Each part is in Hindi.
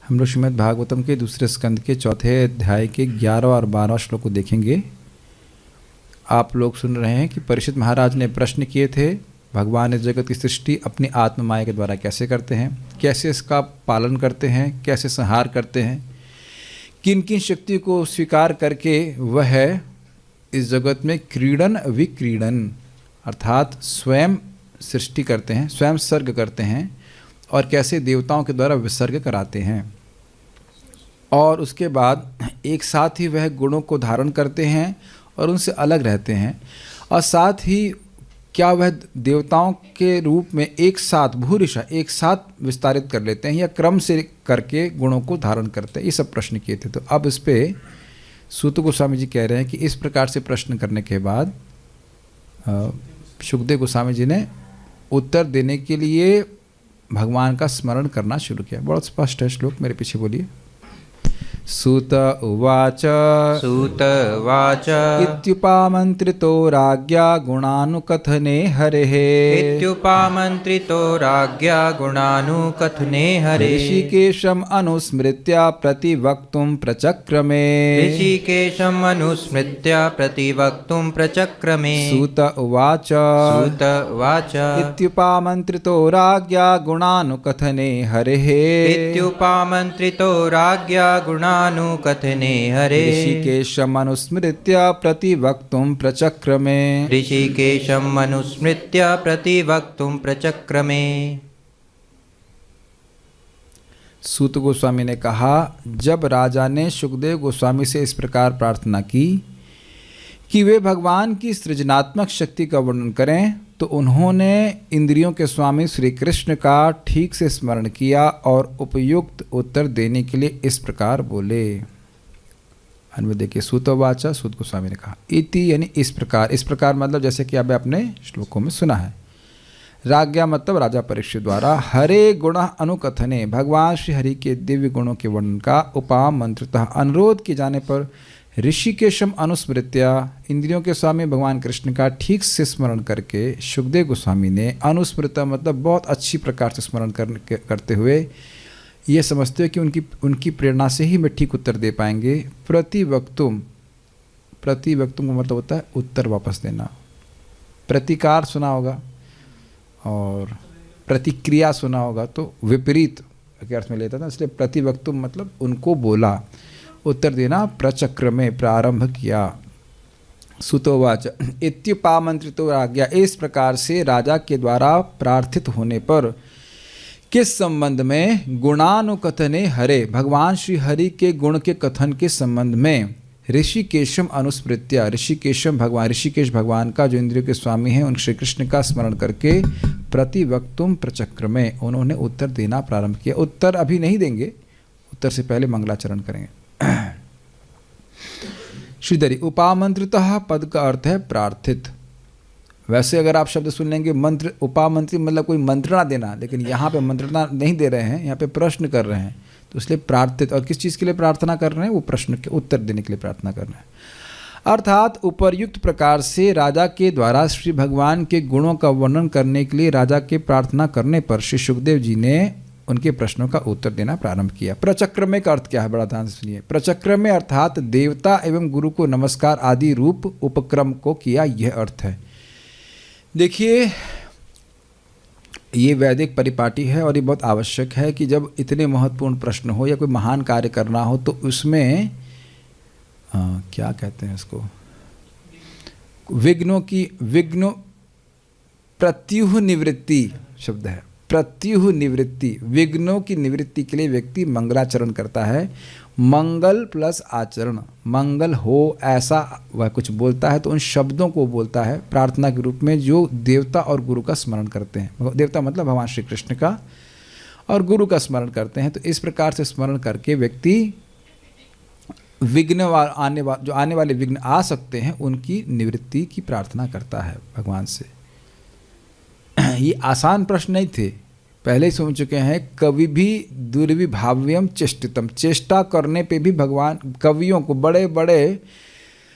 हम लोग श्रीमद् भागवतम के दूसरे स्कंद के चौथे अध्याय के 11 और 12 श्लोक को देखेंगे। आप लोग सुन रहे हैं कि परीक्षित महाराज ने प्रश्न किए थे, भगवान इस जगत की सृष्टि अपनी आत्म माया के द्वारा कैसे करते हैं, कैसे इसका पालन करते हैं, कैसे संहार करते हैं, किन किन शक्ति को स्वीकार करके वह इस जगत में क्रीडन विक्रीडन अर्थात स्वयं सृष्टि करते हैं, स्वयं सर्ग करते हैं और कैसे देवताओं के द्वारा विसर्ग कराते हैं। और उसके बाद एक साथ ही वह गुणों को धारण करते हैं और उनसे अलग रहते हैं, और साथ ही क्या वह देवताओं के रूप में एक साथ भूरिशा एक साथ विस्तारित कर लेते हैं या क्रम से करके गुणों को धारण करते हैं। ये सब प्रश्न किए थे। तो अब इस पे सूत गोस्वामी जी कह रहे हैं कि इस प्रकार से प्रश्न करने के बाद शुकदेव गोस्वामी जी ने उत्तर देने के लिए भगवान का स्मरण करना शुरू किया। बहुत स्पष्ट है श्लोक, मेरे पीछे बोलिए। सूत उवाच इत्युपामन्त्रितो राज्ञा गुणानुकथने हरेः इत्युपामन्त्रितो राज्ञा गुणानुकथने हरेः ऋषिकेशम् अनुस्मृत्य प्रतिवक्तुं प्रचक्रमे ऋषिकेशम् अनुस्मृत्य प्रतिवक्तुं प्रचक्रमे सूत उवाच इत्युपामन्त्रितो राज्ञा गुणानुकथने हरेः इत्युपामन्त्रितो राज्ञा गुणानुकथने हरेः ऋषिकेशम् अनुस्मृत्य प्रतिवक्तुं प्रचक्रमे ऋषिकेशम् अनुस्मृत्य प्रतिवक्तुं प्रचक्रमे। सूत गोस्वामी ने कहा, जब राजा ने शुकदेव गोस्वामी से इस प्रकार प्रार्थना की कि वे भगवान की सृजनात्मक शक्ति का वर्णन करें, तो उन्होंने इंद्रियों के स्वामी श्री कृष्ण का ठीक से स्मरण किया और उपयुक्त उत्तर देने के लिए इस प्रकार बोले। अन्वय देखिए, सूतोवाचा, सूत गोस्वामी ने कहा, इति यानी इस प्रकार। इस प्रकार मतलब जैसे कि अभी आपने श्लोकों में सुना है। राज्ञा मतलब राजा परीक्षित द्वारा हरे गुण अनुकथने भगवान श्री हरि के दिव्य गुणों के वर्णन का उपाम मंत्रतः अनुरोध किए जाने पर ऋषिकेशम अनुस्मृत्या इंद्रियों के स्वामी भगवान कृष्ण का ठीक से स्मरण करके शुकदेव गोस्वामी ने अनुस्मृता मतलब बहुत अच्छी प्रकार से स्मरण करते हुए ये समझते हो कि उनकी प्रेरणा से ही मैं ठीक उत्तर दे पाएंगे। प्रतिवक्तुम का मतलब होता है उत्तर वापस देना। प्रतिकार सुना होगा और प्रतिक्रिया सुना होगा तो विपरीत के अर्थ में लेता था, इसलिए प्रतिवक्तुम मतलब उनको बोला, उत्तर देना प्रचक्र में प्रारंभ किया। सुतोवाच इत्युपामंत्रितो राज्ञा, इस प्रकार से राजा के द्वारा प्रार्थित होने पर किस संबंध में, गुणानुकथने हरे भगवान श्री हरि के गुण के कथन के संबंध में, ऋषिकेशम अनुस्मृत्या ऋषिकेशम भगवान ऋषिकेश भगवान का जो इंद्रियों के स्वामी हैं उन श्री कृष्ण का स्मरण करके प्रतिवक्तुम प्रचक्र में उन्होंने उत्तर देना प्रारंभ किया। उत्तर अभी नहीं देंगे, उत्तर से पहले मंगलाचरण करेंगे। श्रीधरी उपामंत्रितः पद का अर्थ है प्रार्थित। वैसे अगर आप शब्द सुन लेंगे मंत्र, उपामंत्री मतलब कोई मंत्रणा देना, लेकिन यहाँ पे मंत्रणा नहीं दे रहे हैं, यहाँ पे प्रश्न कर रहे हैं, तो इसलिए प्रार्थित। और किस चीज़ के लिए प्रार्थना कर रहे हैं, वो प्रश्न के उत्तर देने के लिए प्रार्थना कर रहे हैं। अर्थात उपर्युक्त प्रकार से राजा के द्वारा श्री भगवान के गुणों का वर्णन करने के लिए राजा के प्रार्थना करने पर श्री शुकदेव जी ने उनके प्रश्नों का उत्तर देना प्रारंभ किया। प्रचक्रमे का अर्थ क्या है, बड़ा ध्यान से सुनिए। प्रचक्रमे अर्थात देवता एवं गुरु को नमस्कार आदि रूप उपक्रम को किया, यह अर्थ है। देखिए ये वैदिक परिपाटी है और ये बहुत आवश्यक है कि जब इतने महत्वपूर्ण प्रश्न हो या कोई महान कार्य करना हो तो उसमें क्या कहते हैं इसको, विघ्न प्रत्युह निवृत्ति शब्द है। प्रत्युह निवृत्ति, विघ्नों की निवृत्ति के लिए व्यक्ति मंगलाचरण करता है। मंगल प्लस आचरण, मंगल हो ऐसा वह कुछ बोलता है तो उन शब्दों को बोलता है प्रार्थना के रूप में जो देवता और गुरु का स्मरण करते हैं। देवता मतलब भगवान श्री कृष्ण का और गुरु का स्मरण करते हैं। तो इस प्रकार से स्मरण करके व्यक्ति विघ्न आने वाले विघ्न आ सकते हैं उनकी निवृत्ति की प्रार्थना करता है भगवान से। ये आसान प्रश्न नहीं थे, पहले ही सुन चुके हैं। कवि भी दुर्विभाव्यम चेष्टितम, चेष्टा करने पे भी भगवान कवियों को, बड़े बड़े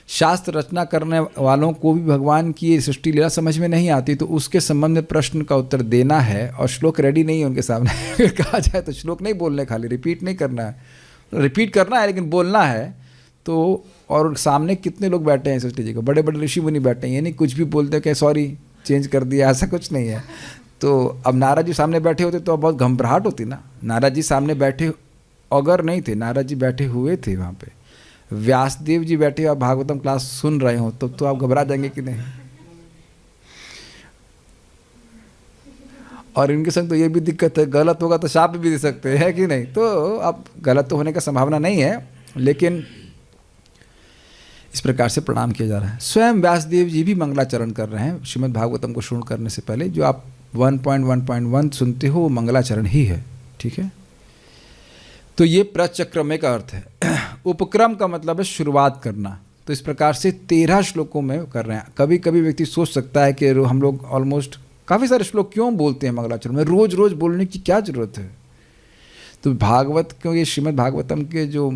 शास्त्र रचना करने वालों को भी भगवान की ये सृष्टि लीला समझ में नहीं आती, तो उसके संबंध में प्रश्न का उत्तर देना है और श्लोक रेडी नहीं है उनके सामने कहा जाए तो श्लोक नहीं बोलने, खाली रिपीट नहीं करना है, रिपीट करना है लेकिन बोलना है। तो और सामने कितने लोग बैठे हैं, सोच लीजिए, बड़े बड़े ऋषि मुनि बैठे हैं, ये नहीं कुछ भी बोलते कि सॉरी चेंज कर दिया, ऐसा कुछ नहीं है। तो अब नारद जी सामने बैठे होते तो बहुत घबराहट होती ना। नारद जी सामने बैठे अगर नहीं थे, नारद जी बैठे हुए थे वहाँ पे, व्यासदेव जी बैठे और भागवतम क्लास सुन रहे हो तो आप घबरा जाएंगे कि नहीं। और इनके संग तो ये भी दिक्कत है, गलत होगा तो शाप भी दे सकते हैं कि नहीं। तो अब गलत तो होने का संभावना नहीं है, लेकिन इस प्रकार से प्रणाम किया जा रहा है। स्वयं व्यासदेव जी भी मंगलाचरण कर रहे हैं श्रीमद् भागवतम को शुरू करने से पहले। जो आप 1.1.1 सुनते हो वो मंगलाचरण ही है, ठीक है। तो ये प्रचक्रमे का अर्थ है। उपक्रम का मतलब है शुरुआत करना। तो इस प्रकार से 13 श्लोकों में कर रहे हैं। कभी कभी व्यक्ति सोच सकता है कि हम लोग ऑलमोस्ट काफ़ी सारे श्लोक क्यों बोलते हैं मंगलाचरण में, रोज रोज बोलने की क्या जरूरत है। तो भागवत क्यों, ये श्रीमद् भागवतम के जो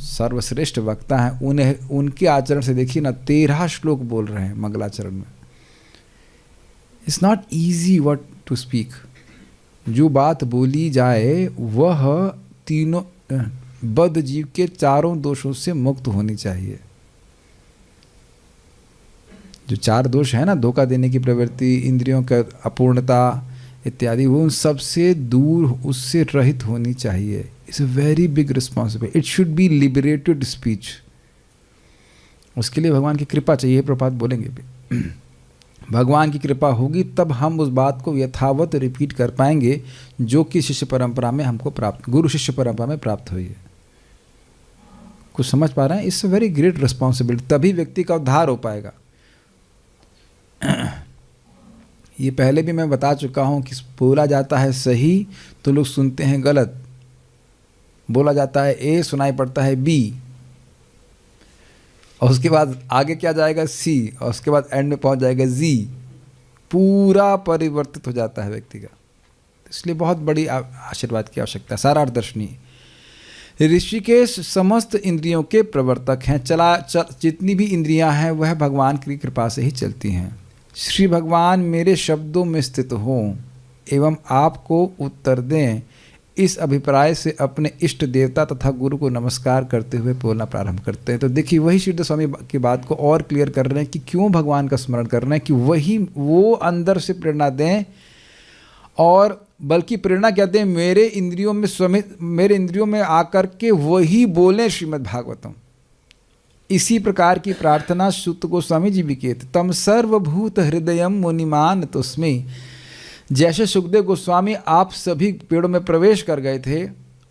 सर्वश्रेष्ठ वक्ता हैं उन्हें उनके आचरण से देखिए ना, 13 श्लोक बोल रहे हैं मंगलाचरण में। It's not easy what to speak. जो बात बोली जाए वह तीनों बद्ध जीव के चारों दोषों से मुक्त होनी चाहिए। जो 4 दोष है ना, धोखा देने की प्रवृत्ति, इंद्रियों का अपूर्णता इत्यादि, वो उन सबसे दूर, उससे रहित होनी चाहिए। It's a very big responsibility. It should be liberated speech. उसके लिए भगवान की कृपा चाहिए, प्रभात बोलेंगे भी। भगवान की कृपा होगी तब हम उस बात को यथावत रिपीट कर पाएंगे जो कि शिष्य परंपरा में हमको प्राप्त, गुरु शिष्य परंपरा में प्राप्त हुई है। कुछ समझ पा रहे हैं? It's a very great responsibility. तभी व्यक्ति का उद्धार हो पाएगा। ये पहले भी मैं बता चुका हूँ कि बोला जाता है सही तो लोग सुनते हैं गलत, बोला जाता है ए सुनाई पड़ता है बी, और उसके बाद आगे क्या जाएगा सी, और उसके बाद एंड में पहुंच जाएगा जी। पूरा परिवर्तित हो जाता है व्यक्ति का। इसलिए बहुत बड़ी आशीर्वाद की आवश्यकता है। सारार्थ दर्शनी ऋषिकेश समस्त इंद्रियों के प्रवर्तक हैं। जितनी भी इंद्रियां हैं वह भगवान की कृपा से ही चलती हैं। श्री भगवान मेरे शब्दों में स्थित हों एवं आपको उत्तर दें, इस अभिप्राय से अपने इष्ट देवता तथा गुरु को नमस्कार करते हुए बोलना प्रारंभ करते हैं। तो देखिए वही सिद्ध स्वामी की बात को और क्लियर कर रहे हैं कि क्यों भगवान का स्मरण कर रहे हैं, कि वही वो अंदर से प्रेरणा दें, और बल्कि प्रेरणा क्या दें, मेरे इंद्रियों में आकर के वही बोलें श्रीमद् भागवतम। इसी प्रकार की प्रार्थना सूत गोस्वामी जी भी किए थे। तम सर्वभूत हृदयम मुनिमान तस्मै। जैसे सुखदेव गोस्वामी आप सभी पेड़ों में प्रवेश कर गए थे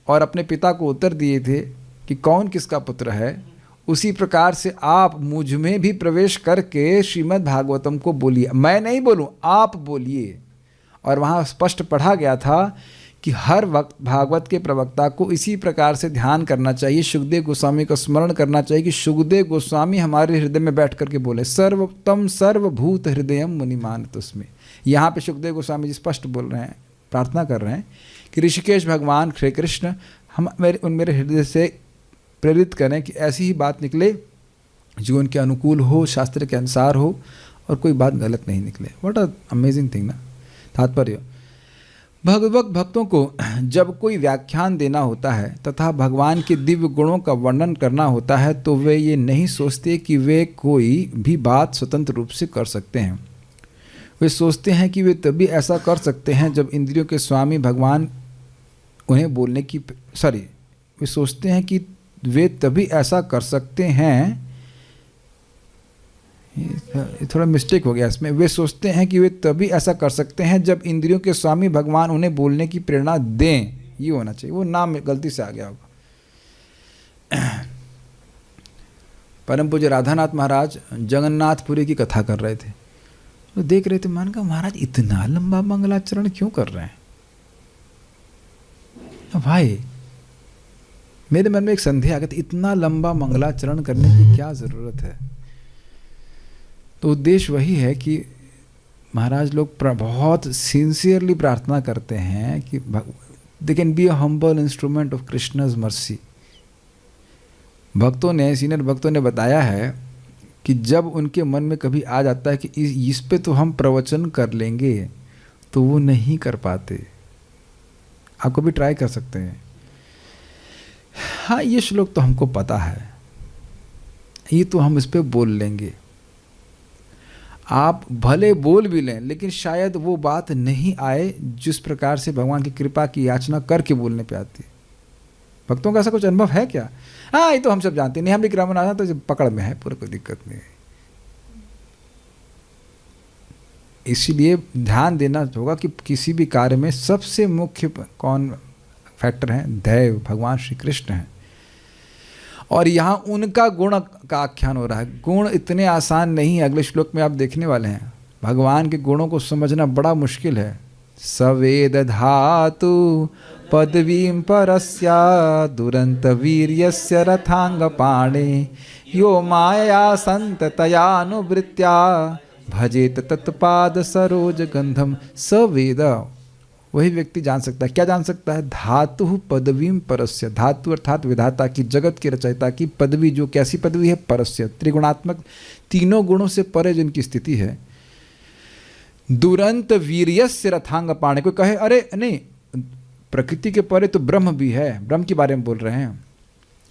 और अपने पिता को उत्तर दिए थे कि कौन किसका पुत्र है, उसी प्रकार से आप मुझ में भी प्रवेश करके श्रीमद् भागवतम को बोलिए। मैं नहीं बोलूं, आप बोलिए। और वहाँ स्पष्ट पढ़ा गया था कि हर वक्त भागवत के प्रवक्ता को इसी प्रकार से ध्यान करना चाहिए, सुखदेव गोस्वामी का स्मरण करना चाहिए कि सुखदेव गोस्वामी हमारे हृदय में बैठ करके बोले, सर्वतम सर्वभूत हृदयम मुनिमान तस्मै। यहाँ पे सुखदेव गोस्वामी जी स्पष्ट बोल रहे हैं, प्रार्थना कर रहे हैं कि ऋषिकेश भगवान श्री कृष्ण मेरे हृदय से प्रेरित करें कि ऐसी ही बात निकले जो उनके अनुकूल हो, शास्त्र के अनुसार हो, और कोई बात गलत नहीं निकले। व्हाट अ अमेजिंग थिंग ना। तात्पर्य, भगवत भक्तों को जब कोई व्याख्यान देना होता है तथा भगवान के दिव्य गुणों का वर्णन करना होता है तो वे ये नहीं सोचते कि वे कोई भी बात स्वतंत्र रूप से कर सकते हैं। वे सोचते हैं कि वे तभी ऐसा कर सकते हैं जब इंद्रियों के स्वामी भगवान उन्हें बोलने की वे सोचते हैं कि वे तभी ऐसा कर सकते हैं, ये थोड़ा मिस्टेक हो गया इसमें। वे सोचते हैं कि वे तभी ऐसा कर सकते हैं जब इंद्रियों के स्वामी भगवान उन्हें बोलने की प्रेरणा दें। ये होना चाहिए, वो नाम गलती से आ गया होगा। परम पूज्य राधानाथ महाराज जगन्नाथपुरी की कथा कर रहे थे, तो देख रहे थे, मान का महाराज इतना लंबा मंगलाचरण क्यों कर रहे हैं। भाई मेरे मन में एक संदेह आ गया था, इतना लंबा मंगलाचरण करने की क्या ज़रूरत है। तो उद्देश्य वही है कि महाराज लोग बहुत सिंसियरली प्रार्थना करते हैं कि they can be a humble instrument of Krishna's mercy. भक्तों ने, सीनियर भक्तों ने बताया है कि जब उनके मन में कभी आ जाता है कि इस पे तो हम प्रवचन कर लेंगे, तो वो नहीं कर पाते। आपको भी ट्राई कर सकते हैं। हाँ, ये श्लोक तो हमको पता है, ये तो हम इस पे बोल लेंगे। आप भले बोल भी लें, लेकिन शायद वो बात नहीं आए जिस प्रकार से भगवान की कृपा की याचना करके बोलने पे आती है। भक्तों का ऐसा कुछ अनुभव है क्या? हाँ, ये तो हम सब जानते हैं, नहीं हम भी ग्रामण आना तो पकड़ में है, पूरा कोई दिक्कत नहीं है। इसीलिए ध्यान देना होगा कि किसी भी कार्य में सबसे मुख्य कौन फैक्टर है? दैव, भगवान श्री कृष्ण हैं। और यहाँ उनका गुण का आख्यान हो रहा है। गुण इतने आसान नहीं है, अगले श्लोक में आप देखने वाले हैं। भगवान के गुणों को समझना बड़ा मुश्किल है। सवेद धातु पदवीं परस्या दुरंत वीर्यस्य रथांग पाणे यो माया संततयानुवृत्त्या भजेत तत्पाद सरोज गंधम। सवेद, वही व्यक्ति जान सकता है। क्या जान सकता है? धातु पदवीं परस्य, धातु अर्थात विधाता की, जगत के रचयिता की पदवी, जो कैसी पदवी है? परस्य, त्रिगुणात्मक, तीनों गुणों से परे जिनकी स्थिति है। दुरंत वीर्यस्य रथांग पाणे। कोई कहे अरे नहीं, प्रकृति के परे तो ब्रह्म भी है, ब्रह्म के बारे में बोल रहे हैं,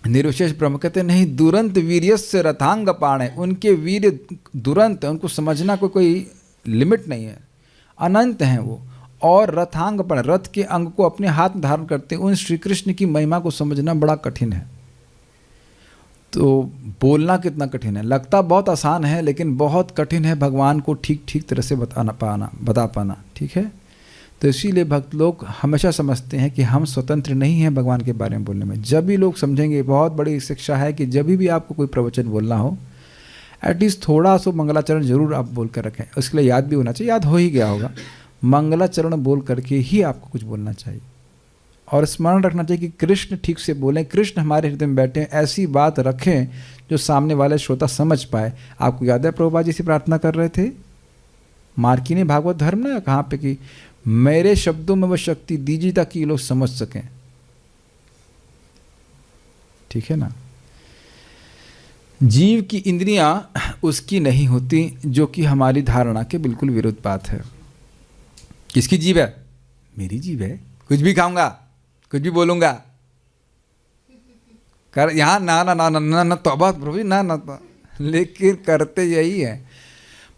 निर्विशेष ब्रह्म। कहते नहीं, दुरंत वीर्यस्य रथांग पाणे, उनके वीर्य दुरंत, उनको समझना कोई लिमिट नहीं है, अनंत हैं वो। और रथांग पाणे, रथ के अंग को अपने हाथ में धारण करते उन श्री कृष्ण की महिमा को समझना बड़ा कठिन है। तो बोलना कितना कठिन है, लगता बहुत आसान है, लेकिन बहुत कठिन है भगवान को ठीक ठीक तरह से बता पाना। ठीक है, तो इसीलिए भक्त लोग हमेशा समझते हैं कि हम स्वतंत्र नहीं हैं भगवान के बारे में बोलने में। जब भी लोग समझेंगे, बहुत बड़ी शिक्षा है कि जब भी आपको कोई प्रवचन बोलना हो, एटलीस्ट थोड़ा सा मंगलाचरण जरूर आप बोल कर रखें। उसके लिए याद भी होना चाहिए, याद हो ही गया होगा, मंगलाचरण बोल करके ही आपको कुछ बोलना चाहिए। और स्मरण रखना चाहिए कि कृष्ण ठीक से बोलें, कृष्ण हमारे हृदय में बैठे, ऐसी बात रखें जो सामने वाले श्रोता समझ पाए। आपको याद है प्रभुपाद जी से प्रार्थना कर रहे थे मार्किनी भागवत धर्म ना, कहाँ पे कि मेरे शब्दों में वह शक्ति दीजिए ताकि ये लोग समझ सकें। ठीक है ना। जीव की इंद्रियां उसकी नहीं होती जो कि हमारी धारणा के बिल्कुल विरुद्ध बात है। किसकी जीव है? मेरी जीव है। कुछ भी खाऊंगा, कुछ भी बोलूंगा, कर यहाँ ना ना ना ना ना ना तौबा प्रभु ना ना, लेकिन करते यही है।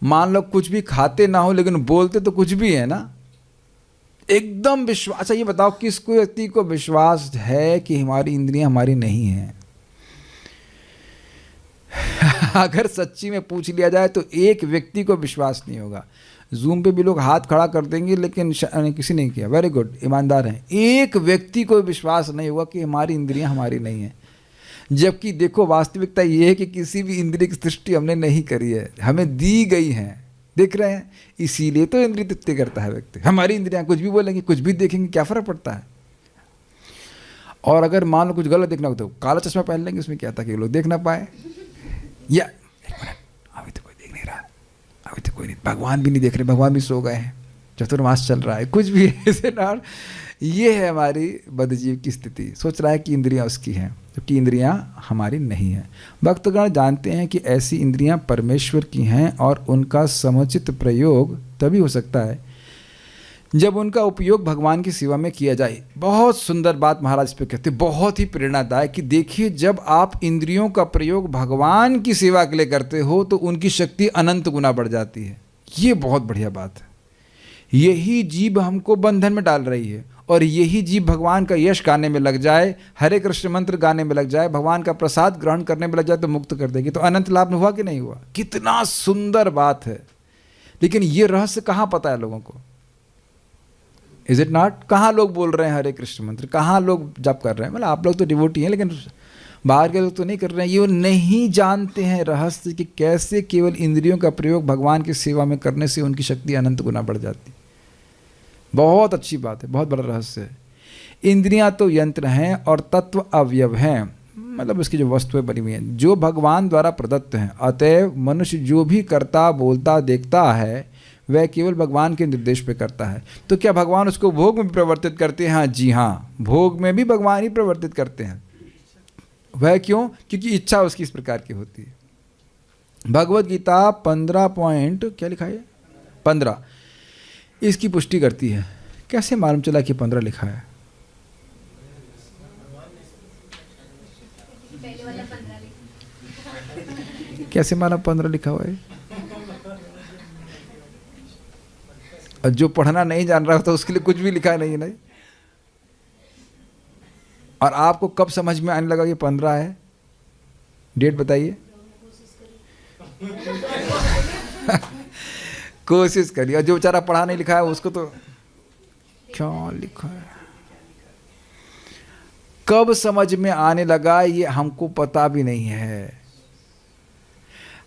मान लो कुछ भी खाते ना हो लेकिन बोलते तो कुछ भी है ना, एकदम विश्वास। अच्छा ये बताओ किसको व्यक्ति को विश्वास है कि हमारी इंद्रियां हमारी नहीं हैं? अगर सच्ची में पूछ लिया जाए तो एक व्यक्ति को विश्वास नहीं होगा। जूम पे भी लोग हाथ खड़ा कर देंगे लेकिन किसी ने किया, वेरी गुड, ईमानदार हैं। एक व्यक्ति को विश्वास नहीं होगा कि हमारी इंद्रियां हमारी नहीं हैं। जबकि देखो वास्तविकता ये है कि किसी भी इंद्रिय की सृष्टि हमने नहीं करी है, हमें दी गई हैं। देख रहे हैं, इसीलिए तो इंद्रिय तृप्ति करता है व्यक्ति। हमारी इंद्रियां कुछ भी बोलेंगे, कुछ भी देखेंगे, क्या फर्क पड़ता है? और अगर मान लो कुछ गलत देखना हो तो काला चश्मा पहन लेंगे, उसमें क्या था कि लोग देख ना पाए। या एक मिनट, अभी तो कोई देख नहीं रहा, अभी तो कोई नहीं, भगवान भी नहीं देख रहे, भगवान भी सो गए हैं, चतुर्मास चल रहा है, कुछ भी ऐसे ना। ये है हमारी बद्धजीव की स्थिति। सोच रहा है कि इंद्रियां उसकी हैं जबकि इंद्रियां हमारी नहीं हैं। भक्तगण जानते हैं कि ऐसी इंद्रियां परमेश्वर की हैं और उनका समुचित प्रयोग तभी हो सकता है जब उनका उपयोग भगवान की सेवा में किया जाए। बहुत सुंदर बात महाराज इस पे कहते, बहुत ही प्रेरणादायक, कि देखिए जब आप इंद्रियों का प्रयोग भगवान की सेवा के लिए करते हो तो उनकी शक्ति अनंत गुना बढ़ जाती है। ये बहुत बढ़िया बात है। यही जीव हमको बंधन में डाल रही है, और यही जीव भगवान का यश गाने में लग जाए, हरे कृष्ण मंत्र गाने में लग जाए, भगवान का प्रसाद ग्रहण करने में लग जाए तो मुक्त कर देगी। तो अनंत लाभ हुआ कि नहीं हुआ? कितना सुंदर बात है। लेकिन ये रहस्य कहाँ पता है लोगों को? Is it not? कहाँ लोग बोल रहे हैं हरे कृष्ण मंत्र, कहाँ लोग जप कर रहे हैं? मतलब आप लोग तो डिवोटी हैं, लेकिन बाहर के लोग तो नहीं कर रहे हैं। ये नहीं जानते हैं रहस्य कि कैसे केवल इंद्रियों का प्रयोग भगवान की सेवा में करने से उनकी शक्ति अनंत गुना बढ़ जाती। बहुत अच्छी बात है, बहुत बड़ा रहस्य है। इंद्रियां तो यंत्र हैं और तत्व अवयव हैं, मतलब इसकी जो वस्तुएं बनी हुई हैं जो भगवान द्वारा प्रदत्त हैं। अतएव मनुष्य जो भी करता, बोलता, देखता है वह केवल भगवान के निर्देश पे करता है। तो क्या भगवान उसको भोग में भी प्रवर्तित करते हैं? हाँ जी हाँ, भोग में भी भगवान ही प्रवर्तित करते हैं। वह क्यों? क्योंकि इच्छा उसकी इस प्रकार की होती है। भगवत गीता 15 पॉइंट क्या लिखा है, 15, इसकी पुष्टि करती है। कैसे मालूम चला कि 15 लिखा है? कैसे मालूम 15 लिखा हुआ है? और जो पढ़ना नहीं जान रहा तो उसके लिए कुछ भी लिखा नहीं है, नहीं। और आपको कब समझ में आने लगा कि 15 है? डेट बताइए। कोशिश करिए। और जो बेचारा पढ़ा नहीं लिखा है उसको तो क्या लिखा है, कब समझ में आने लगा ये हमको पता भी नहीं है।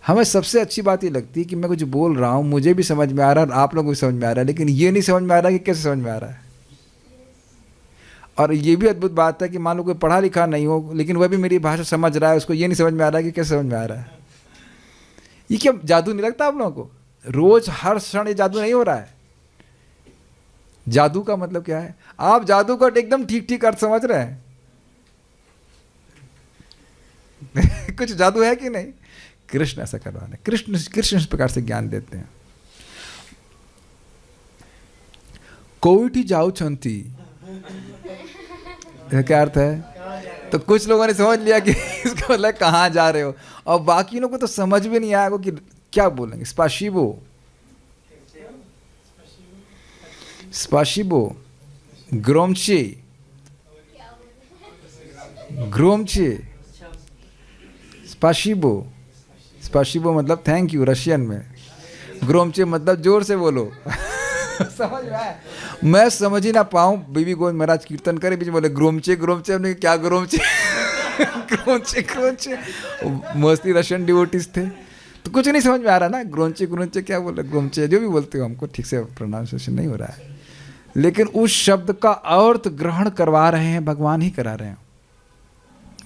हमें सबसे अच्छी बात ये लगती है कि मैं कुछ बोल रहा हूं, मुझे भी समझ में आ रहा है और आप लोगों को भी समझ में आ रहा है, लेकिन ये नहीं समझ में आ रहा कि कैसे समझ में आ रहा है। और ये भी अद्भुत बात है कि मान लो कोई पढ़ा लिखा नहीं हो लेकिन वह भी मेरी भाषा समझ रहा है, उसको ये नहीं समझ में आ रहा है कि कैसे समझ में आ रहा है। ये क्या जादू नहीं लगता आप लोगों को? रोज हर क्षण ये जादू नहीं हो रहा है। जादू का मतलब क्या है? आप जादू का एकदम ठीक ठीक अर्थ समझ रहे हैं। कुछ जादू है कि नहीं? कृष्ण ऐसा करवाने, कृष्ण इस प्रकार से ज्ञान देते हैं। कोविठी जाऊ छंती, क्या अर्थ है? तो कुछ लोगों ने समझ लिया कि इसका मतलब कहाँ जा रहे हो, और बाकी लोगों को तो समझ भी नहीं आएगा कि क्या बोलेंगे। स्पाशिबो, स्पाशिबो, ग्रोमचे, ग्रोमचे, स्पाशिबो। स्पाशिबो मतलब थैंक यू रशियन में, ग्रोमचे मतलब जोर से बोलो। समझ में आया? मैं समझ ही ना पाऊं। बीबी गोविंद महाराज कीर्तन करे, बीच बोले ग्रोमचे ग्रोमचे, हमने क्या ग्रोमचे? ग्रोमचे ग्रोमचे, मोस्टली रशियन डिवोटीज थे तो कुछ नहीं समझ में आ रहा ना। ग्रोमचे ग्रोमचे क्या बोले, ग्रोमचे जो भी बोलते हो, हमको ठीक से प्रोनाउंसिएशन नहीं हो रहा है, लेकिन उस शब्द का अर्थ ग्रहण करवा रहे हैं, भगवान ही करा रहे हैं।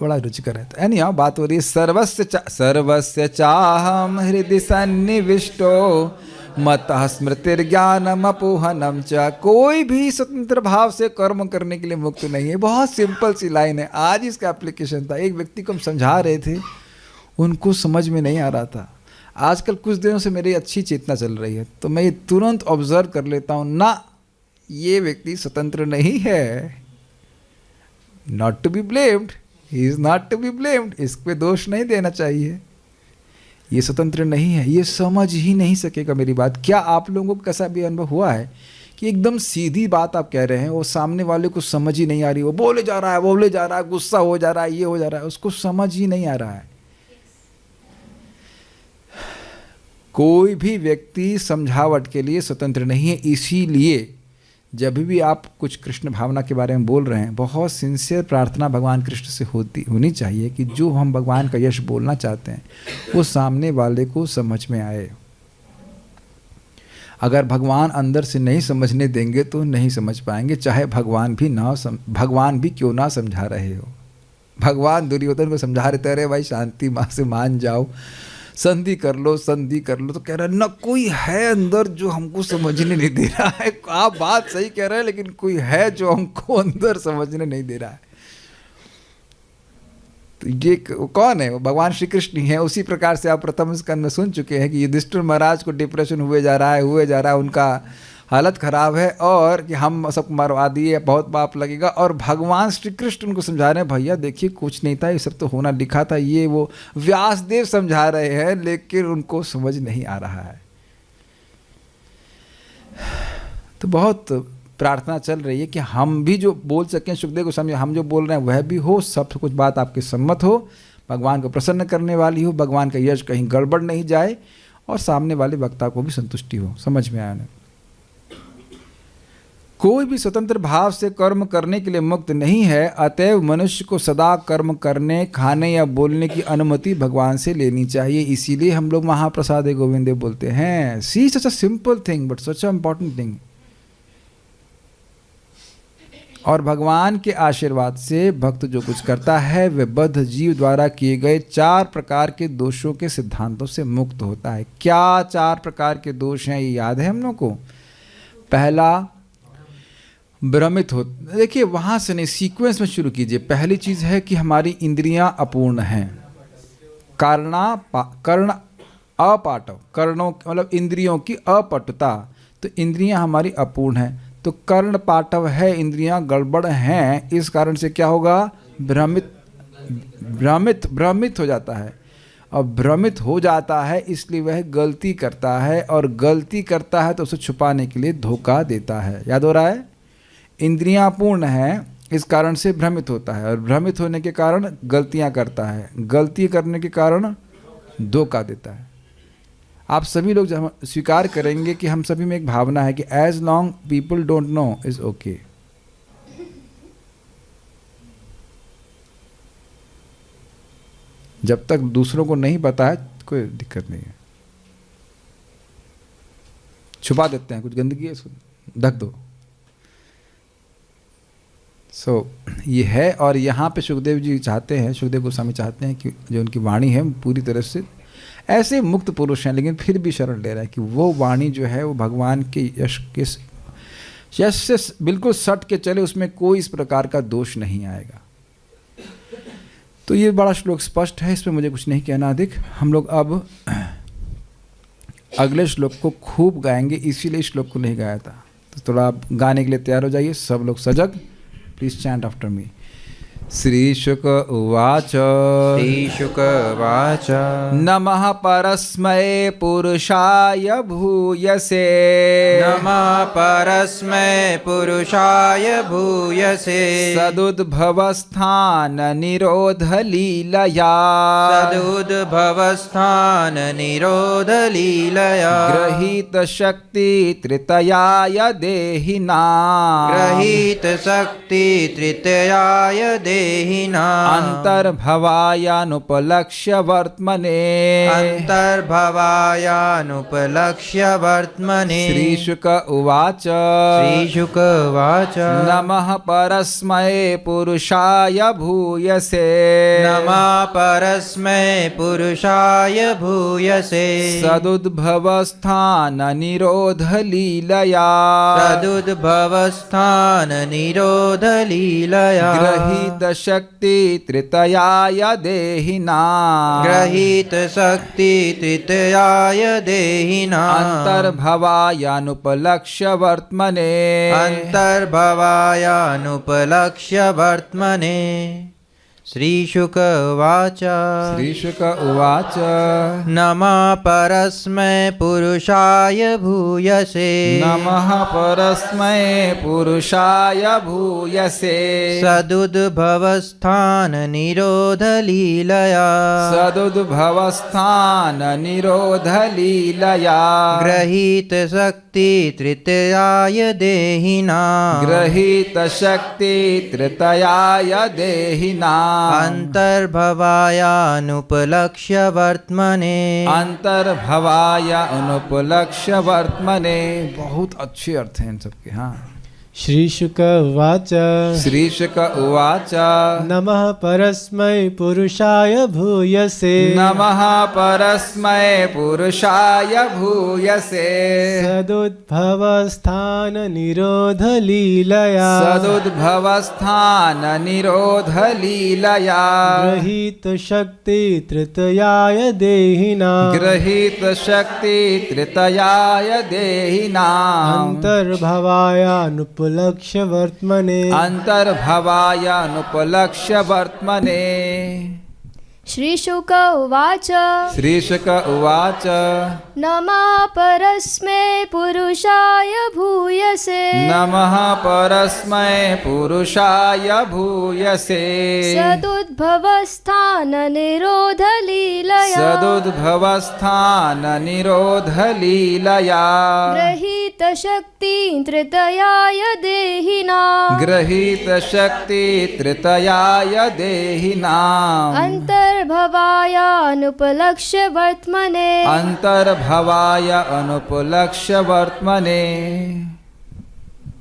बड़ा रुचिकर है। तो यानी बात हो रही है सर्वस्य चाहम हृदय सन्निविष्टो मतः स्मृतिर्ज्ञानम अपोहनम च। कोई भी स्वतंत्र भाव से कर्म करने के लिए मुक्त नहीं है। बहुत सिंपल सी लाइन है। आज इसका एप्लीकेशन था। एक व्यक्ति को हम समझा रहे थे, उनको समझ में नहीं आ रहा था। आजकल कुछ दिनों से मेरी अच्छी चेतना चल रही है, तो मैं ये तुरंत ऑब्जर्व कर लेता हूँ ना, ये व्यक्ति स्वतंत्र नहीं है। Not to be blamed, he is not to be blamed. इस पे दोष नहीं देना चाहिए। ये स्वतंत्र नहीं है, ये समझ ही नहीं सकेगा मेरी बात। क्या आप लोगों को कैसा भी अनुभव हुआ है कि एकदम सीधी बात आप कह रहे हैं, वो सामने वाले को समझ ही नहीं आ रही, वो बोले जा रहा है, बोले जा रहा है, गुस्सा हो जा रहा है, ये हो जा रहा है, उसको समझ ही नहीं आ रहा है। कोई भी व्यक्ति समझावट के लिए स्वतंत्र नहीं है। इसीलिए जब भी आप कुछ कृष्ण भावना के बारे में बोल रहे हैं, बहुत सिंसियर प्रार्थना भगवान कृष्ण से होनी चाहिए कि जो हम भगवान का यश बोलना चाहते हैं वो सामने वाले को समझ में आए। अगर भगवान अंदर से नहीं समझने देंगे तो नहीं समझ पाएंगे, चाहे भगवान भी क्यों ना समझा रहे हो। भगवान दुर्योधन को समझा रहे थे, अरे भाई शांति माँ से मान जाओ, संधि कर लो, संधि कर लो। तो कह रहा है न कोई है अंदर जो हमको समझने नहीं दे रहा है। आप बात सही कह रहे हैं, लेकिन कोई है जो हमको अंदर समझने नहीं दे रहा है। तो ये कौन है? वो भगवान श्री कृष्ण ही है। उसी प्रकार से आप प्रथम स्कंद में सुन चुके हैं कि युधिष्ठिर महाराज को डिप्रेशन हुए जा रहा है, उनका हालत खराब है, और कि हम सब मरवा दिए, बहुत पाप लगेगा। और भगवान श्री कृष्ण उनको समझा रहे हैं, भैया देखिए कुछ नहीं था, ये सब तो होना लिखा था। ये वो व्यासदेव समझा रहे हैं, लेकिन उनको समझ नहीं आ रहा है। तो बहुत प्रार्थना चल रही है कि हम भी जो बोल सकें, सुखदेव गोस्वामी हम जो बोल रहे हैं वह भी हो, सब कुछ बात आपके सम्मत हो, भगवान को प्रसन्न करने वाली हो, भगवान का यश कहीं गड़बड़ नहीं जाए, और सामने वाले वक्ता को भी संतुष्टि हो। समझ में आया ना? कोई भी स्वतंत्र भाव से कर्म करने के लिए मुक्त नहीं है। अतएव मनुष्य को सदा कर्म करने, खाने या बोलने की अनुमति भगवान से लेनी चाहिए। इसीलिए हम लोग महाप्रसादे गोविंदे बोलते हैं। See such a simple thing but such a important thing. और भगवान के आशीर्वाद से भक्त जो कुछ करता है वह बद्ध जीव द्वारा किए गए 4 प्रकार के दोषों के सिद्धांतों से मुक्त होता है। क्या 4 प्रकार के दोष हैं ये याद है हम लोग को? पहला, भ्रमित हो। देखिए वहाँ से नहीं, सीक्वेंस में शुरू कीजिए। पहली चीज़ है कि हमारी इंद्रियां अपूर्ण हैं। कर्ण अपाटव, कर्णों मतलब इंद्रियों की अपटुता, तो इंद्रियां हमारी अपूर्ण हैं। तो कर्ण पाटव है, इंद्रियां गड़बड़ हैं, इस कारण से क्या होगा? भ्रमित हो जाता है। और भ्रमित हो जाता है इसलिए वह गलती करता है, और गलती करता है तो उसे छुपाने के लिए धोखा देता है। याद हो रहा है? इंद्रियां पूर्ण हैं, इस कारण से भ्रमित होता है, और भ्रमित होने के कारण गलतियां करता है, गलती करने के कारण धोखा देता है। आप सभी लोग जब स्वीकार करेंगे कि हम सभी में एक भावना है कि as long people don't know is okay. जब तक दूसरों को नहीं पता है कोई दिक्कत नहीं है। छुपा देते हैं, कुछ गंदगी है इसको ढक दो। ये है। और यहाँ पे सुखदेव जी चाहते हैं, सुखदेव गोस्वामी चाहते हैं कि जो उनकी वाणी है पूरी तरह से, ऐसे मुक्त पुरुष हैं लेकिन फिर भी शरण ले रहा है कि वो वाणी जो है वो भगवान के यश से बिल्कुल सट के चले, उसमें कोई इस प्रकार का दोष नहीं आएगा। तो ये बड़ा श्लोक स्पष्ट है, इसमें मुझे कुछ नहीं कहना अधिक। हम लोग अब अगले श्लोक को खूब गाएंगे, इसीलिए श्लोक को नहीं गाया था। तो थोड़ा आप गाने के लिए तैयार हो जाइए, सब लोग सजग। Please chant after me. श्रीशुक उवाच श्रीशुक उवाच नमः परस्मै पुरुषाय भूयसे नमः परस्मै पुरुषाय भूयसे सदुद्भवस्थान निरोध लीलया सदुद्भवस्थान निरोध लीलया गृहीत शक्ति तृतयाय देहिना गृहीत शक्ति तृतीयाय देहिना अंतर्भवायानुपलक्ष्य वर्त्मने अंतर्भवायानुपलक्ष्य वर्त्मने श्रीशुक उवाच श्रीशुक उवाच नमः परस्मै पुरुषाय भूयसे नमः परस्मै पुरुषाय भूयसे सदुद्भवस्थान निरोध लीलया सदुद्भवस्थान निरोध लीलया गृहीत शक्ति तृतयाय देहिना गृहीत शक्ति तृतीयाय देहिना अंतर्भवायानुपलक्ष्य वर्त्मने अंतर्भवायानुपलक्ष्य वर्त्मने श्रीशुक उवाच श्रीशुक उवाच नमः परस्मै पुरुषाय भूयसे नमः परस्मै पुरुषाय भूयसे सदुद्भवस्थान निरोध लीलया सदुद्भवस्थान निरोध लीलया गृहीत शक्ति तृतीयाय देहिना गृहीत शक्ति तृतयाय देहिना अंतर्भवायानुपलक्ष्य वर्त्मने अंतर्भवाय अनुपलक्ष्य वर्त्मने। बहुत अच्छे अर्थ हैं इन सबके। हाँ। श्रीशुक उवाच श्रीशुक उवाच नमः परस्मै पुरुषाय भूयसे नमः परस्मै पुरुषाय भूयसे सदुद्भवस्थान निरोध लीलया सदुद्भवस्थान निरोध लीलया गृहीत शक्ति तृतीयाय देहिना गृहीत शक्ति तृतयाय देहिना अंतर्भवायानुपलक्ष्य वर्त्मने अंतर्भवायानुपलक्ष्य वर्त्मने। श्रीशुक उवाच श्रीशुक उवाच नमः परस्मै पुरुषाय भूयसे नमः परस्मै पुरुषाय भूयसे सदुद्भवस्थान निरोध लीलया सदुद्भवस्थान निरोध लीलया गृहीत शक्ति तृतीयाय देहिना गृहीत शक्ति तृतयाय देहिना अंतर्भवायानुपलक्ष्य वर्त्मने अंतर्भवाय अनुपलक्ष्य वर्त्मने।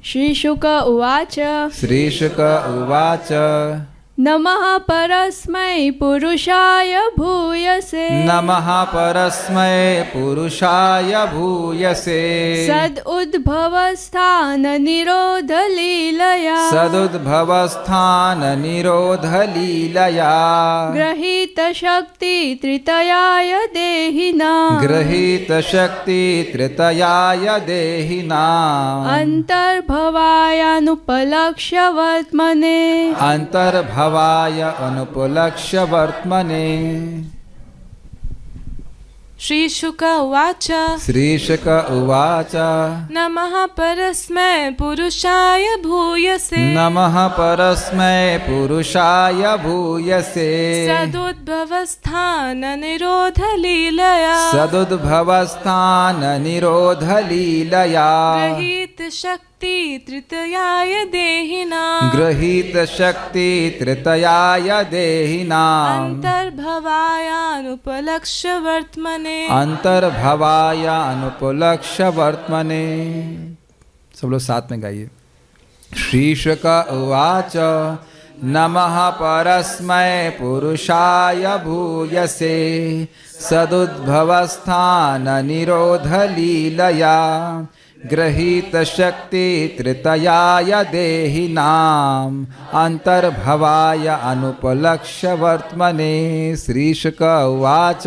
श्रीशुक उवाच श्रीशुक उवाच नमः परस्मै पुरुषाय भूयसे नमः परस्मै पुरुषाय भूयसे सदुद्भवस्थान निरोध लीलया सदुद्भवस्थान निरोध लीलया गृहीत शक्ति तृतयाय देहिनां गृहीत शक्ति तृतयाय देहिनाम् अंतर्भवायानुपलक्ष्य वर्त्मने अंतर्भवाय अनुपलक्ष्य वर्त्मने। श्रीशुक उवाच श्रीशुक उवाच नमः परस्मै पुरुषाय भूयसे नमः परस्मै पुरुषाय भूयसे सदुद्भवस्थान निरोध लीलया सदुद्भवस्थान निरोध लीलया गृहीत शक्ति तृतयाय देहिनां गृहीत शक्ति तृतयाय देहिनाम् अंतर्भवायानुपलक्ष्य वर्त्मने अंतर्भवाय अनुपलक्ष्य वर्त्मने। सब लोग साथ में गाइए। श्रीशुक उवाच नमः परस्मै पुरुषाय भूयसे सदुद्भवस्थान निरोध लीलया गृहीत शक्ति तृतयाय देहिनाम् अंतर्भवाय अनुपलक्ष्य वर्त्मने। श्रीशुक उवाच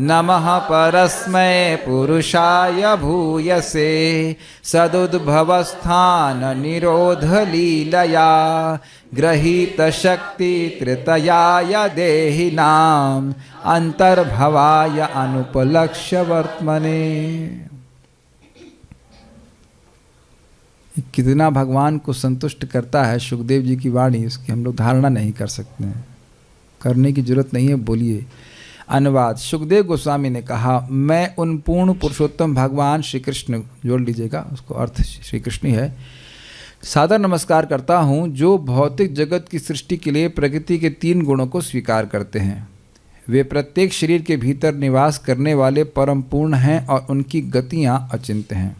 नमः परस्मै पुरुषाय भूयसे सदुद्भवस्थान निरोध लीलया गृहीत शक्ति तृतयाय देहिनाम् अंतर्भवाय अनुपलक्ष्य वर्त्मने। कितना भगवान को संतुष्ट करता है सुखदेव जी की वाणी, इसकी हम लोग धारणा नहीं कर सकते हैं, करने की जरूरत नहीं है। बोलिए। अनुवाद। सुखदेव गोस्वामी ने कहा, मैं उन पूर्ण पुरुषोत्तम भगवान श्री कृष्ण, जोड़ लीजिएगा उसको, अर्थ श्री कृष्ण ही है, सादर नमस्कार करता हूँ जो भौतिक जगत की सृष्टि के लिए प्रकृति के 3 गुणों को स्वीकार करते हैं। वे प्रत्येक शरीर के भीतर निवास करने वाले परम पूर्ण हैं और उनकी गतियाँ अचिंत्य हैं।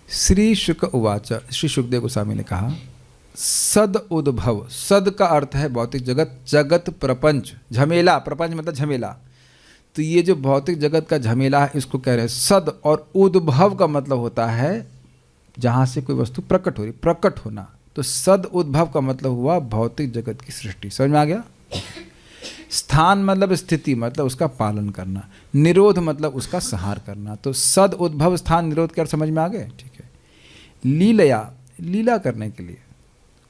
श्री शुक उवाच। श्री सुखदेव गोस्वामी ने कहा, सद उद्भव, सद का अर्थ है भौतिक जगत, जगत प्रपंच, झमेला, प्रपंच मतलब झमेला, तो ये जो भौतिक जगत का झमेला है इसको कह रहे हैं सद। और उद्भव का मतलब होता है जहाँ से कोई वस्तु प्रकट हो रही, प्रकट होना, तो सद उद्भव का मतलब हुआ भौतिक जगत की सृष्टि। समझ में आ गया। स्थान मतलब स्थिति, मतलब उसका पालन करना, निरोध मतलब उसका संहार करना, तो सद उद्भव स्थान निरोध कर समझ में आ गए। ठीक है। लीलया, लीला करने के लिए,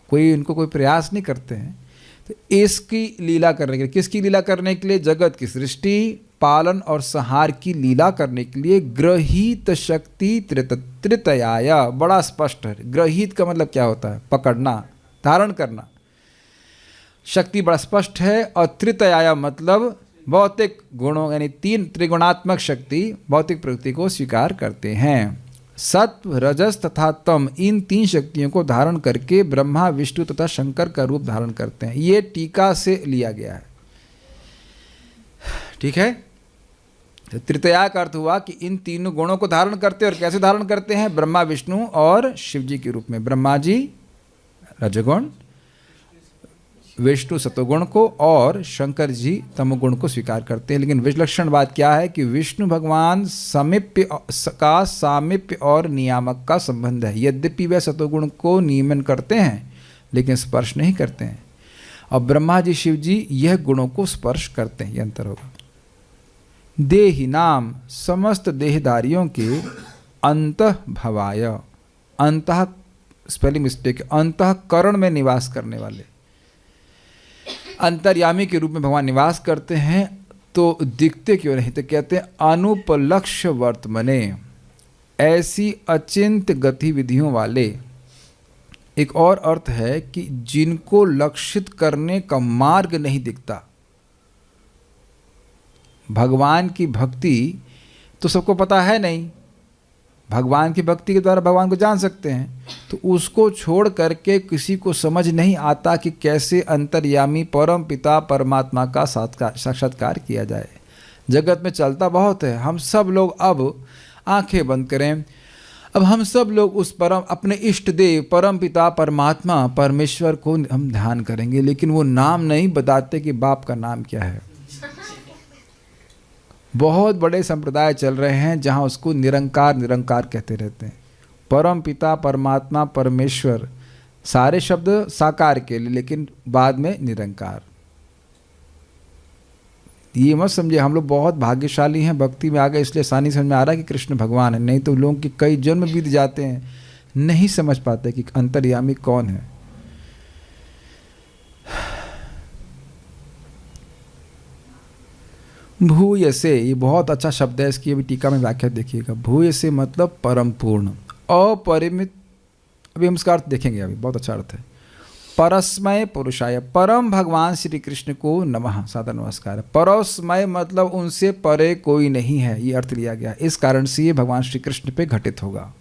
कोई इनको कोई प्रयास नहीं करते हैं, तो इसकी लीला करने के लिए, किसकी लीला करने के लिए? जगत की सृष्टि, पालन और संहार की लीला करने के लिए गृहीत शक्ति तृतयाय, बड़ा स्पष्ट है। गृहीत का मतलब क्या होता है? पकड़ना, धारण करना। शक्ति बड़ा स्पष्ट है। और तृतयाय मतलब भौतिक गुणों, यानी 3 त्रिगुणात्मक शक्ति भौतिक प्रकृति को स्वीकार करते हैं। सत्व, रजस तथा तम, इन 3 शक्तियों को धारण करके ब्रह्मा, विष्णु तथा शंकर का रूप धारण करते हैं। ये टीका से लिया गया है। ठीक है। तो तृतीया का अर्थ हुआ कि इन 3 गुणों को धारण करते हैं। और कैसे धारण करते हैं? ब्रह्मा, विष्णु और शिव जी के रूप में। ब्रह्मा जी रजगुण, विष्णु सतोगुण को और शंकर जी तमोगुण को स्वीकार करते हैं। लेकिन विलक्षण बात क्या है कि विष्णु भगवान सामीप्य का, सामीप्य और नियामक का संबंध है। यद्यपि वे सतोगुण को नियमन करते हैं लेकिन स्पर्श नहीं करते हैं, और ब्रह्मा जी शिव जी यह गुणों को स्पर्श करते हैं। यह अंतर होगा। देहि नाम, समस्त देहधारियों के अंतः भवाय, अंतः स्पेलिंग मिस्टेक, अंतःकरण में निवास करने वाले, अंतर्यामी के रूप में भगवान निवास करते हैं। तो दिखते क्यों नहीं? तो कहते हैं अनुपलक्ष्य वर्तमने, ऐसी अचिंत्य गतिविधियों वाले। एक और अर्थ है कि जिनको लक्षित करने का मार्ग नहीं दिखता। भगवान की भक्ति तो सबको पता है नहीं, भगवान की भक्ति के द्वारा भगवान को जान सकते हैं, तो उसको छोड़ करके किसी को समझ नहीं आता कि कैसे अंतर्यामी परम पिता परमात्मा का साक्षात्कार किया जाए। जगत में चलता बहुत है। हम सब लोग अब आंखें बंद करें, अब हम सब लोग उस परम अपने इष्ट देव परम पिता परमात्मा परमेश्वर को हम ध्यान करेंगे, लेकिन वो नाम नहीं बताते कि बाप का नाम क्या है। बहुत बड़े संप्रदाय चल रहे हैं जहां उसको निरंकार निरंकार कहते रहते हैं। परम पिता परमात्मा परमेश्वर सारे शब्द साकार के लिए, लेकिन बाद में निरंकार। ये मत समझे हम लोग बहुत भाग्यशाली हैं, भक्ति में आ गए इसलिए आसानी समझ में आ रहा है कि कृष्ण भगवान है, नहीं तो लोगों के कई जन्म बीत जाते हैं, नहीं समझ पाते कि अंतर्यामी कौन है। भूयसे, ये बहुत अच्छा शब्द है, इसकी अभी टीका में व्याख्या देखिएगा। भूयसे मतलब परम पूर्ण, अपरिमित। अभी हम इसका अर्थ देखेंगे, अभी बहुत अच्छा अर्थ है। परस्मय पुरुषाय, परम भगवान श्री कृष्ण को नमः, सादर नमस्कार। परस्मय मतलब उनसे परे कोई नहीं है, ये अर्थ लिया गया। इस कारण से ये भगवान श्री कृष्ण पे घटित होगा।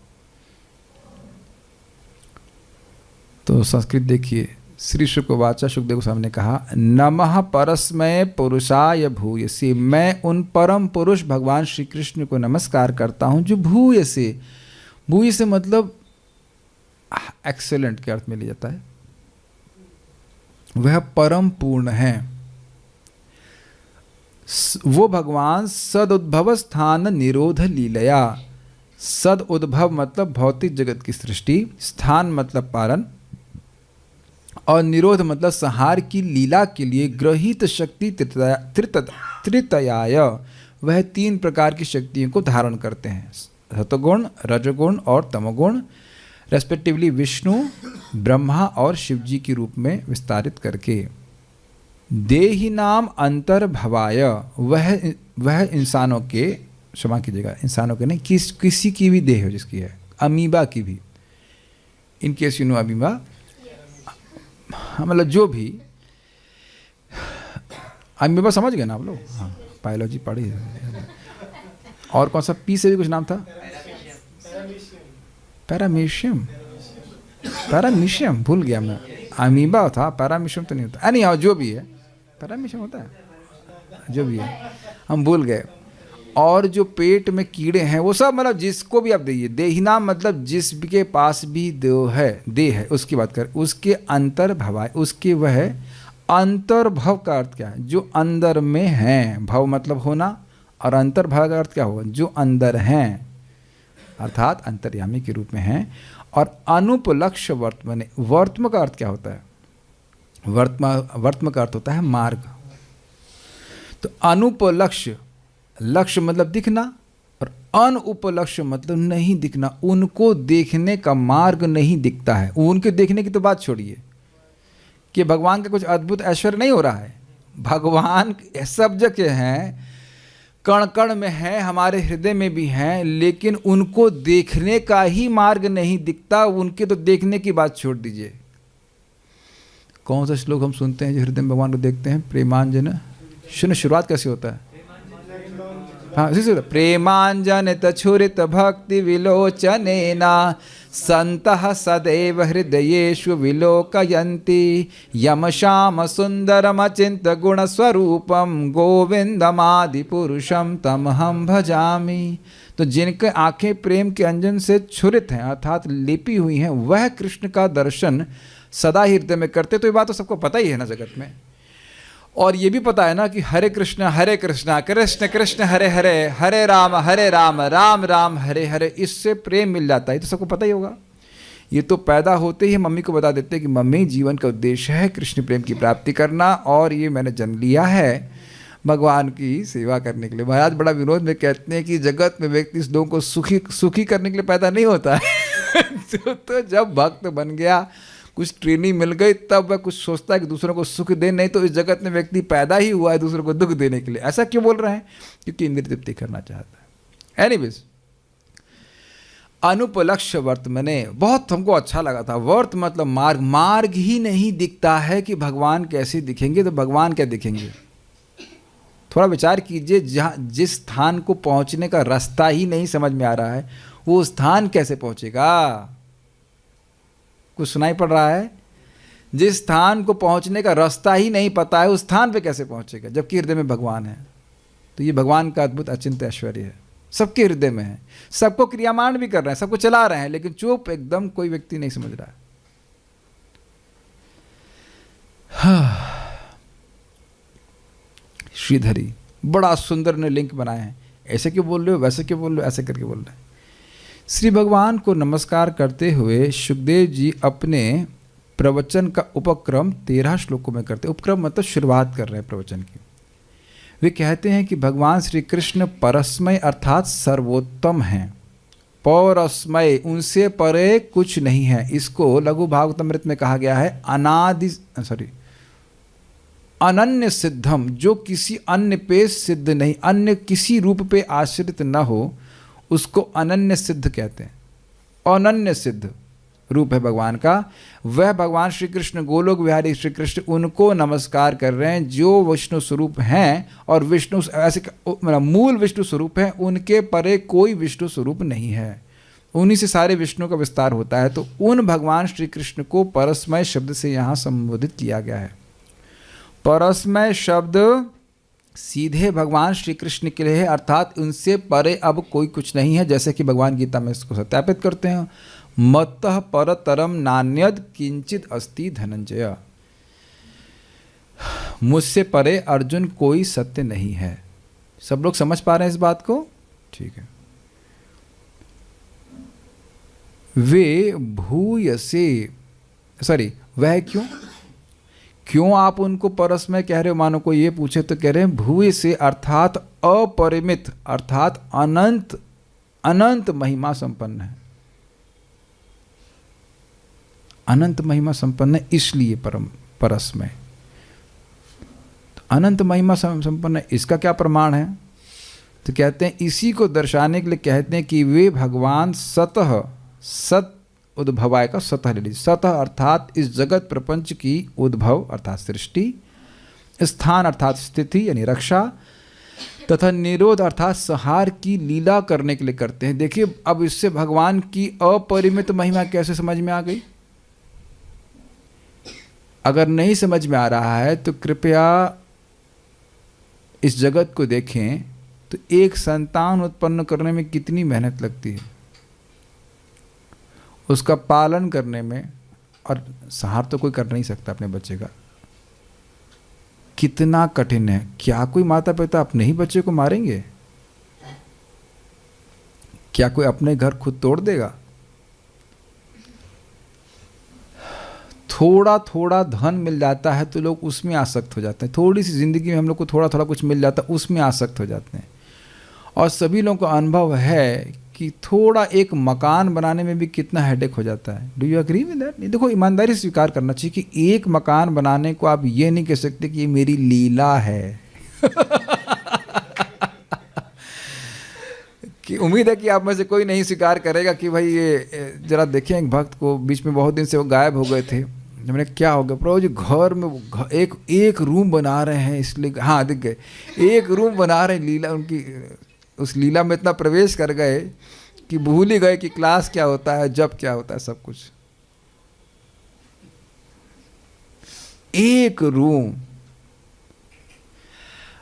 तो संस्कृत देखिए, श्री शुकवाचा, सुखदेव गोस्वामी ने कहा नमः परस्मय पुरुषाय भूयसे, मैं उन परम पुरुष भगवान श्री कृष्ण को नमस्कार करता हूं जो भूयसे, भूयसे मतलब एक्सेलेंट के अर्थ में लिया जाता है, वह परम पूर्ण है। वो भगवान सद उद्भव स्थान निरोध लीलया, सद उद्भव मतलब भौतिक जगत की सृष्टि, स्थान मतलब पालन, और निरोध मतलब संहार की लीला के लिए ग्रहित शक्ति त्रितयाय, वह 3 प्रकार की शक्तियों को धारण करते हैं, सतगुण रजगुण और तमोगुण, रेस्पेक्टिवली विष्णु ब्रह्मा और शिव जी के रूप में विस्तारित करके। देही नाम अंतर्भवाय, वह इंसानों के, क्षमा कीजिएगा इंसानों के नहीं, किसी की भी देह हो जिसकी है, अमीबा की भी, in case you know amoeba, मतलब जो भी अमीबा समझ गए ना आप लोग, हाँ बायोलॉजी पढ़ी है। और कौन सा पी से भी कुछ नाम था, पैरामीशियम भूल गया मैं, अमीबा था, पैरामीशियम तो नहीं होता, नहीं हाँ जो भी है, पैरामीशियम होता है, जो भी है हम भूल गए। और जो पेट में कीड़े हैं वो सब, मतलब जिसको भी आप दीजिए, देहिना मतलब जिसके पास भी देह है उसकी बात कर, उसके अंतर्भव, उसके वह अंतर्भव का अर्थ क्या है, जो अंदर में है, भव मतलब होना, और अंतर्भव का अर्थ क्या होगा, जो अंदर हैं, अर्थात अंतर्यामी के रूप में हैं। और अनुपलक्ष्य वर्तमने, वर्तम का अर्थ क्या होता है, वर्तम का अर्थ होता है मार्ग। तो अनुपलक्ष्य, लक्ष्य मतलब दिखना, और अनुपलक्ष्य मतलब नहीं दिखना, उनको देखने का मार्ग नहीं दिखता है। उनके देखने की तो बात छोड़िए कि भगवान का कुछ अद्भुत ऐश्वर्य नहीं हो रहा है, भगवान सब जगह हैं, कण कण में है, हमारे हृदय में भी हैं, लेकिन उनको देखने का ही मार्ग नहीं दिखता। उनके तो देखने की बात छोड़ दीजिए। कौन सा श्लोक हम सुनते हैं जो हृदय में भगवान को देखते हैं, प्रेमांजन, सुनो शुरुआत कैसे होता है, हाँ इसी प्रेमांजनित छुरित भक्ति विलोचनेना संतः सदैव हृदयेषु विलोकयन्ति यम श्याम सुंदरम अचिंत गुण स्वरूपम गोविंदमादि पुरुषम तमहम भजामि। तो जिनके आंखें प्रेम के अंजन से छुरित हैं, अर्थात लिपि हुई हैं, वह कृष्ण का दर्शन सदा हृदय में करते। तो ये बात तो सबको पता ही है ना जगत में, और ये भी पता है ना कि हरे कृष्ण कृष्ण कृष्ण हरे हरे, हरे राम राम राम हरे हरे, इससे प्रेम मिल जाता है। तो सबको पता ही होगा। ये तो पैदा होते ही मम्मी को बता देते हैं कि मम्मी जीवन का उद्देश्य है कृष्ण प्रेम की प्राप्ति करना, और ये मैंने जन्म लिया है भगवान की सेवा करने के लिए। महाराज बड़ा विनोद में कहते हैं कि जगत में व्यक्ति इस लोगों को सुखी करने के लिए पैदा नहीं होता है तो जब भक्त बन गया, कुछ ट्रेनिंग मिल गई, तब वह कुछ सोचता है कि दूसरों को सुख दे, नहीं तो इस जगत में व्यक्ति पैदा ही हुआ है दूसरों को दुख देने के लिए। ऐसा क्यों बोल रहे हैं, क्योंकि इंद्रिय तृप्ति करना चाहता है। एनीवेज, अनुपलक्ष्य वर्तमने, बहुत हमको अच्छा लगा था। वर्त मतलब मार्ग, मार्ग ही नहीं दिखता है कि भगवान कैसे दिखेंगे, तो भगवान क्या दिखेंगे। थोड़ा विचार कीजिए, जहाँ जिस स्थान को पहुंचने का रास्ता ही नहीं समझ में आ रहा है, वो स्थान कैसे पहुंचेगा। कुछ सुनाई पड़ रहा है, जिस स्थान को पहुंचने का रास्ता ही नहीं पता है, उस स्थान पे कैसे पहुंचेगा, जबकि हृदय में भगवान है। तो ये भगवान का अद्भुत अचिंत्य ऐश्वर्य है। सबके हृदय में है, सबको क्रियामान भी कर रहे हैं, सबको चला रहे हैं, लेकिन चुप एकदम कोई व्यक्ति नहीं समझ रहा है। श्रीधरी बड़ा सुंदर ने लिंक बनाए हैं, ऐसे क्यों बोल रहे हो, वैसे क्यों बोल रहे हो, ऐसे करके बोल रहे हैं। श्री भगवान को नमस्कार करते हुए सुखदेव जी अपने प्रवचन का उपक्रम 13 श्लोकों में करते। उपक्रम मतलब शुरुआत कर रहे हैं प्रवचन की। वे कहते हैं कि भगवान श्री कृष्ण परस्मय अर्थात सर्वोत्तम हैं। परस्मय, उनसे परे कुछ नहीं है। इसको लघु भागवतमृत में कहा गया है अनन्य सिद्धम, जो किसी अन्य पे सिद्ध नहीं, अन्य किसी रूप पे आश्रित न हो, उसको अनन्य सिद्ध कहते हैं। अनन्य सिद्ध रूप है भगवान का। वह भगवान श्री कृष्ण गोलोक विहारी श्री कृष्ण, उनको नमस्कार कर रहे हैं जो विष्णु स्वरूप हैं, और विष्णु ऐसे मूल विष्णु स्वरूप है, उनके परे कोई विष्णु स्वरूप नहीं है, उन्हीं से सारे विष्णु का विस्तार होता है। तो उन भगवान श्री कृष्ण को परस्मय शब्द से यहाँ संबोधित किया गया है। परस्मय शब्द सीधे भगवान श्री कृष्ण के लिए है, अर्थात उनसे परे अब कोई कुछ नहीं है, जैसे कि भगवान गीता में इसको सत्यापित करते हैं। मत्तः परतरम नान्यद किंचित अस्ति धनंजय, मुझसे परे अर्जुन कोई सत्य नहीं है। सब लोग समझ पा रहे हैं इस बात को? ठीक है। वे भूयसे, वह क्यों आप उनको परस्मय कह रहे हो? मानो को ये पूछे तो कह रहे हैं भूय से अर्थात अपरिमित, अर्थात अनंत अनंत महिमा संपन्न है। अनंत महिमा संपन्न है इसलिए परस्मय। तो अनंत महिमा संपन्न है, इसका क्या प्रमाण है? तो कहते हैं इसी को दर्शाने के लिए कहते हैं कि वे भगवान सतः, सत उद्भवाय का सतः ले लीजिए। सतः अर्थात इस जगत प्रपंच की उद्भव अर्थात सृष्टि, स्थान अर्थात स्थिति यानी रक्षा, तथा निरोध अर्थात संहार की लीला करने के लिए करते हैं। देखिए अब इससे भगवान की अपरिमित महिमा कैसे समझ में आ गई। अगर नहीं समझ में आ रहा है तो कृपया इस जगत को देखें, तो एक संतान उत्पन्न करने में कितनी मेहनत लगती है, उसका पालन करने में, और संहार तो कोई कर नहीं सकता अपने बच्चे का, कितना कठिन है। क्या कोई माता पिता अपने ही बच्चे को मारेंगे? क्या कोई अपने घर खुद तोड़ देगा? थोड़ा थोड़ा धन मिल जाता है तो लोग उसमें आसक्त हो जाते हैं। थोड़ी सी जिंदगी में हम लोग को थोड़ा थोड़ा कुछ मिल जाता है, उसमें आसक्त हो जाते हैं। और सभी लोगों का अनुभव है कि थोड़ा एक मकान बनाने में भी कितना हेडेक हो जाता है। Do you agree with that? देखो ईमानदारी से स्वीकार करना चाहिए कि एक मकान बनाने को आप ये नहीं कह सकते कि ये मेरी लीला है। कि उम्मीद है कि आप में से कोई नहीं स्वीकार करेगा कि भाई ये जरा देखें एक भक्त को बीच में बहुत दिन से वो गायब हो गए थे। मैंने क्या हो गया प्रभु जी, घर में एक रूम बना रहे हैं इसलिए, हाँ दिख गए, एक रूम बना रहे हैं। लीला उनकी, उस लीला में इतना प्रवेश कर गए कि भूल ही गए कि क्लास क्या होता है, जब क्या होता है, सब कुछ। एक रूम।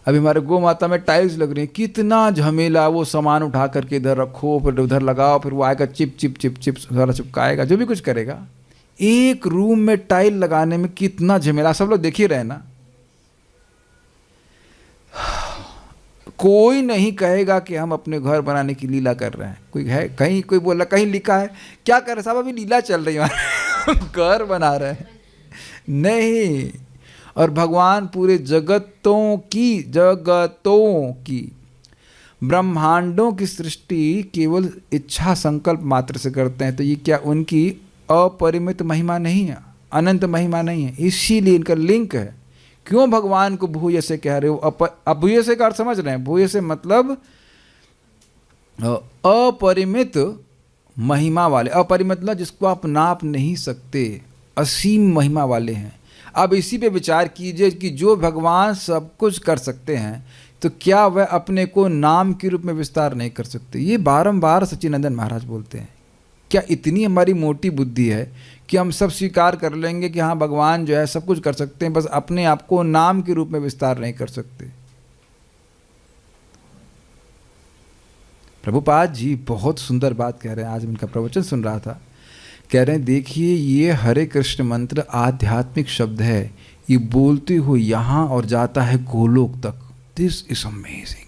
अभी हमारे गौ माता में टाइल्स लग रही हैं, कितना झमेला, वो सामान उठा करके इधर रखो, फिर उधर लगाओ, फिर वो आएगा चिप चिप चिप चिप सारा चिपकाएगा, जो भी कुछ करेगा। एक रूम में टाइल लगाने में कितना झमेला, सब लोग देख ही रहे ना। कोई नहीं कहेगा कि हम अपने घर बनाने की लीला कर रहे हैं। कोई है कहीं, कोई बोला कहीं लिखा है क्या कर रहे साहब, अभी लीला चल रही है, घर बना रहे हैं? नहीं। और भगवान पूरे जगतों की ब्रह्मांडों की सृष्टि केवल इच्छा संकल्प मात्र से करते हैं। तो ये क्या उनकी अपरिमित महिमा नहीं है, अनंत महिमा नहीं है? इसीलिए इनका लिंक है। क्यों भगवान को भूय से कह रहे हो? अब भूय से का अर्थ समझ रहे हैं? भूय से मतलब अपरिमित महिमा वाले। अपरिमित मतलब जिसको आप नाप नहीं सकते, असीम महिमा वाले हैं। अब इसी पे विचार कीजिए कि जो भगवान सब कुछ कर सकते हैं, तो क्या वह अपने को नाम के रूप में विस्तार नहीं कर सकते? ये बारंबार सच्चिदानंद महाराज बोलते हैं। क्या इतनी हमारी मोटी बुद्धि है कि हम सब स्वीकार कर लेंगे कि हाँ भगवान जो है सब कुछ कर सकते हैं, बस अपने आप को नाम के रूप में विस्तार नहीं कर सकते? प्रभुपाद जी बहुत सुंदर बात कह रहे हैं। आज मैं इनका प्रवचन सुन रहा था, कह रहे हैं देखिए ये हरे कृष्ण मंत्र आध्यात्मिक शब्द है, ये बोलते हुए यहाँ और जाता है गोलोक तक। This is amazing.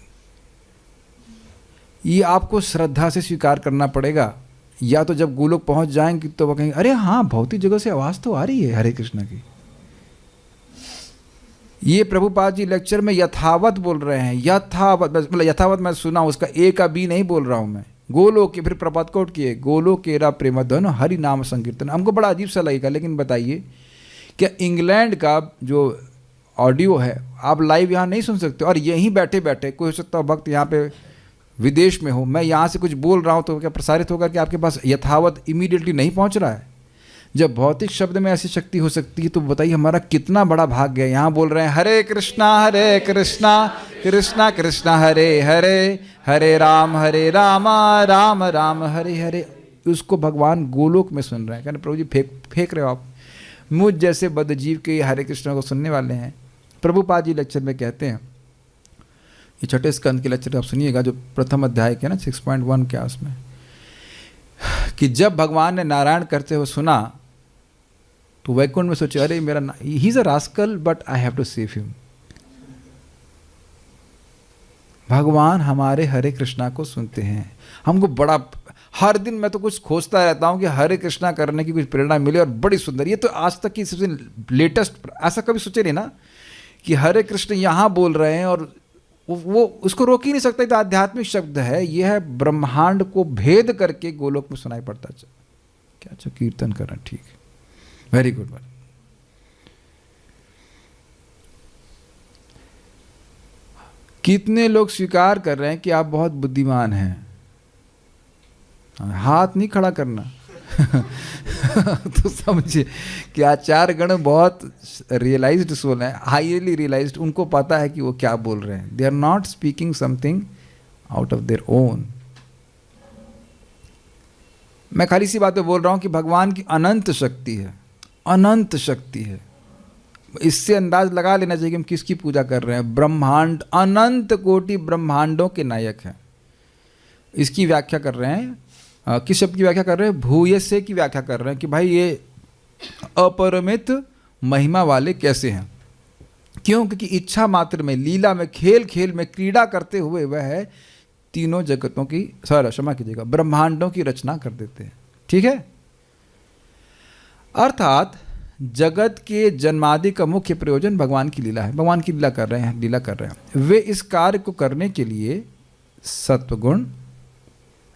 ये आपको श्रद्धा से स्वीकार करना पड़ेगा, या तो जब गोलोक पहुंच जाएंगे तो वो कहेंगे अरे हाँ भौतिक जगह से आवाज़ तो आ रही है हरे कृष्ण की। ये प्रभुपाद जी लेक्चर में यथावत बोल रहे हैं, यथावत, मतलब यथावत मैं सुना, उसका ए का बी नहीं बोल रहा हूँ मैं। गोलोक के फिर प्रपात कोट किए, गोलोकेरा प्रेमधन हरि नाम संकीर्तन। हमको बड़ा अजीब सा लगेगा, लेकिन बताइए क्या इंग्लैंड का जो ऑडियो है आप लाइव यहाँ नहीं सुन सकते? और यहीं बैठे बैठे कोई हो सकता है भक्त यहाँ पे विदेश में हो, मैं यहाँ से कुछ बोल रहा हूँ तो क्या प्रसारित होगा कि आपके पास यथावत इमीडिएटली नहीं पहुँच रहा है? जब भौतिक शब्द में ऐसी शक्ति हो सकती है तो बताइए हमारा कितना बड़ा भाग्य है। यहाँ बोल रहे हैं हरे कृष्णा कृष्णा कृष्णा हरे हरे, हरे राम राम राम हरे हरे। उसको भगवान गोलोक में सुन रहे हैं। कहने प्रभु जी फेंक रहे हो आप, मुझ जैसे बद्धजीव के हरे कृष्णा को सुनने वाले हैं। प्रभुपाद जी लेक्चर में कहते हैं, ये छठे स्कंद के लेक्चर आप सुनिएगा, जो प्रथम अध्याय के ना 6.1 क्या उसमें, कि जब भगवान ने नारायण करते हुए सुना तो वैकुंठ में सोचे अरे मेरा he is a rascal but I have to save him. भगवान हमारे हरे कृष्णा को सुनते हैं। हमको बड़ा, हर दिन मैं तो कुछ खोजता रहता हूँ कि हरे कृष्णा करने की कुछ प्रेरणा मिले, और बड़ी सुंदर, ये तो आज तक की सबसे लेटेस्ट, ऐसा कभी सोचे नहीं ना कि हरे कृष्ण यहाँ बोल रहे हैं और वो उसको रोक ही नहीं सकता। तो आध्यात्मिक शब्द है, यह है ब्रह्मांड को भेद करके गोलोक में सुनाई पड़ता। क्या अच्छा कीर्तन करना, ठीक है, वेरी गुड। कितने लोग स्वीकार कर रहे हैं कि आप बहुत बुद्धिमान हैं? हाथ नहीं खड़ा करना तो समझिए कि आचार्य गण बहुत रियलाइज्ड सोल है, हाईली रियलाइज्ड। उनको पता है कि वो क्या बोल रहे हैं। They are not speaking something out of their own. मैं खाली सी बातें बोल रहा हूं कि भगवान की अनंत शक्ति है, अनंत शक्ति है। इससे अंदाज लगा लेना चाहिए कि हम किसकी पूजा कर रहे हैं। ब्रह्मांड, अनंत कोटि ब्रह्मांडों के नायक हैं। इसकी व्याख्या कर रहे हैं, किस शब्द की व्याख्या कर रहे हैं? भूयसे की व्याख्या कर रहे हैं कि भाई ये अपरिमित महिमा वाले कैसे हैं। क्यों? क्योंकि इच्छा मात्र में, लीला में, खेल खेल में, क्रीड़ा करते हुए वह तीनों जगतों की, क्षमा कीजिएगा, ब्रह्मांडों की रचना कर देते हैं। ठीक है, अर्थात जगत के जन्मादि का मुख्य प्रयोजन भगवान की लीला है। भगवान की लीला कर रहे हैं। वे इस कार्य को करने के लिए सत्वगुण,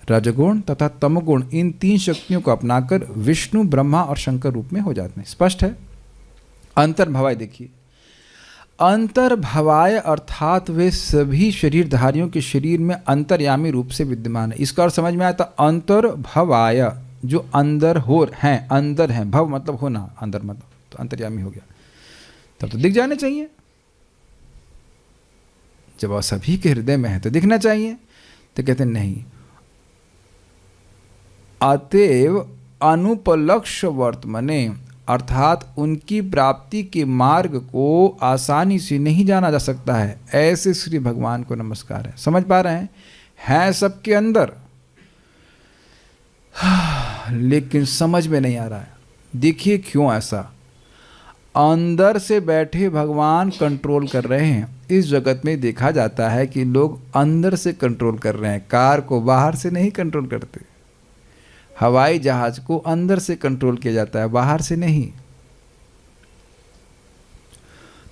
रजगुण तथा तमगुण, इन तीन शक्तियों को अपनाकर विष्णु, ब्रह्मा और शंकर रूप में हो जाते हैं। स्पष्ट है। अंतर्भवाय देखिए, अंतर्भवाय अर्थात वे सभी शरीरधारियों के शरीर में अंतर्यामी रूप से विद्यमान है। इसका अर्थ समझ में आया था? अंतर्भवाय जो अंदर हैं, अंदर हैं, भव मतलब होना, अंदर मतलब, तो अंतर्यामी हो गया, तब तो दिख जाने चाहिए। जब वह सभी के हृदय में है तो दिखना चाहिए। तो कहते नहीं, अतएव अनुपलक्ष्य वर्तमने, अर्थात उनकी प्राप्ति के मार्ग को आसानी से नहीं जाना जा सकता है। ऐसे श्री भगवान को नमस्कार है। समझ पा रहे हैं सबके अंदर, लेकिन समझ में नहीं आ रहा है। देखिए क्यों ऐसा। अंदर से बैठे भगवान कंट्रोल कर रहे हैं। इस जगत में देखा जाता है कि लोग अंदर से कंट्रोल कर रहे हैं, कार को बाहर से नहीं कंट्रोल करते। हवाई जहाज को अंदर से कंट्रोल किया जाता है, बाहर से नहीं।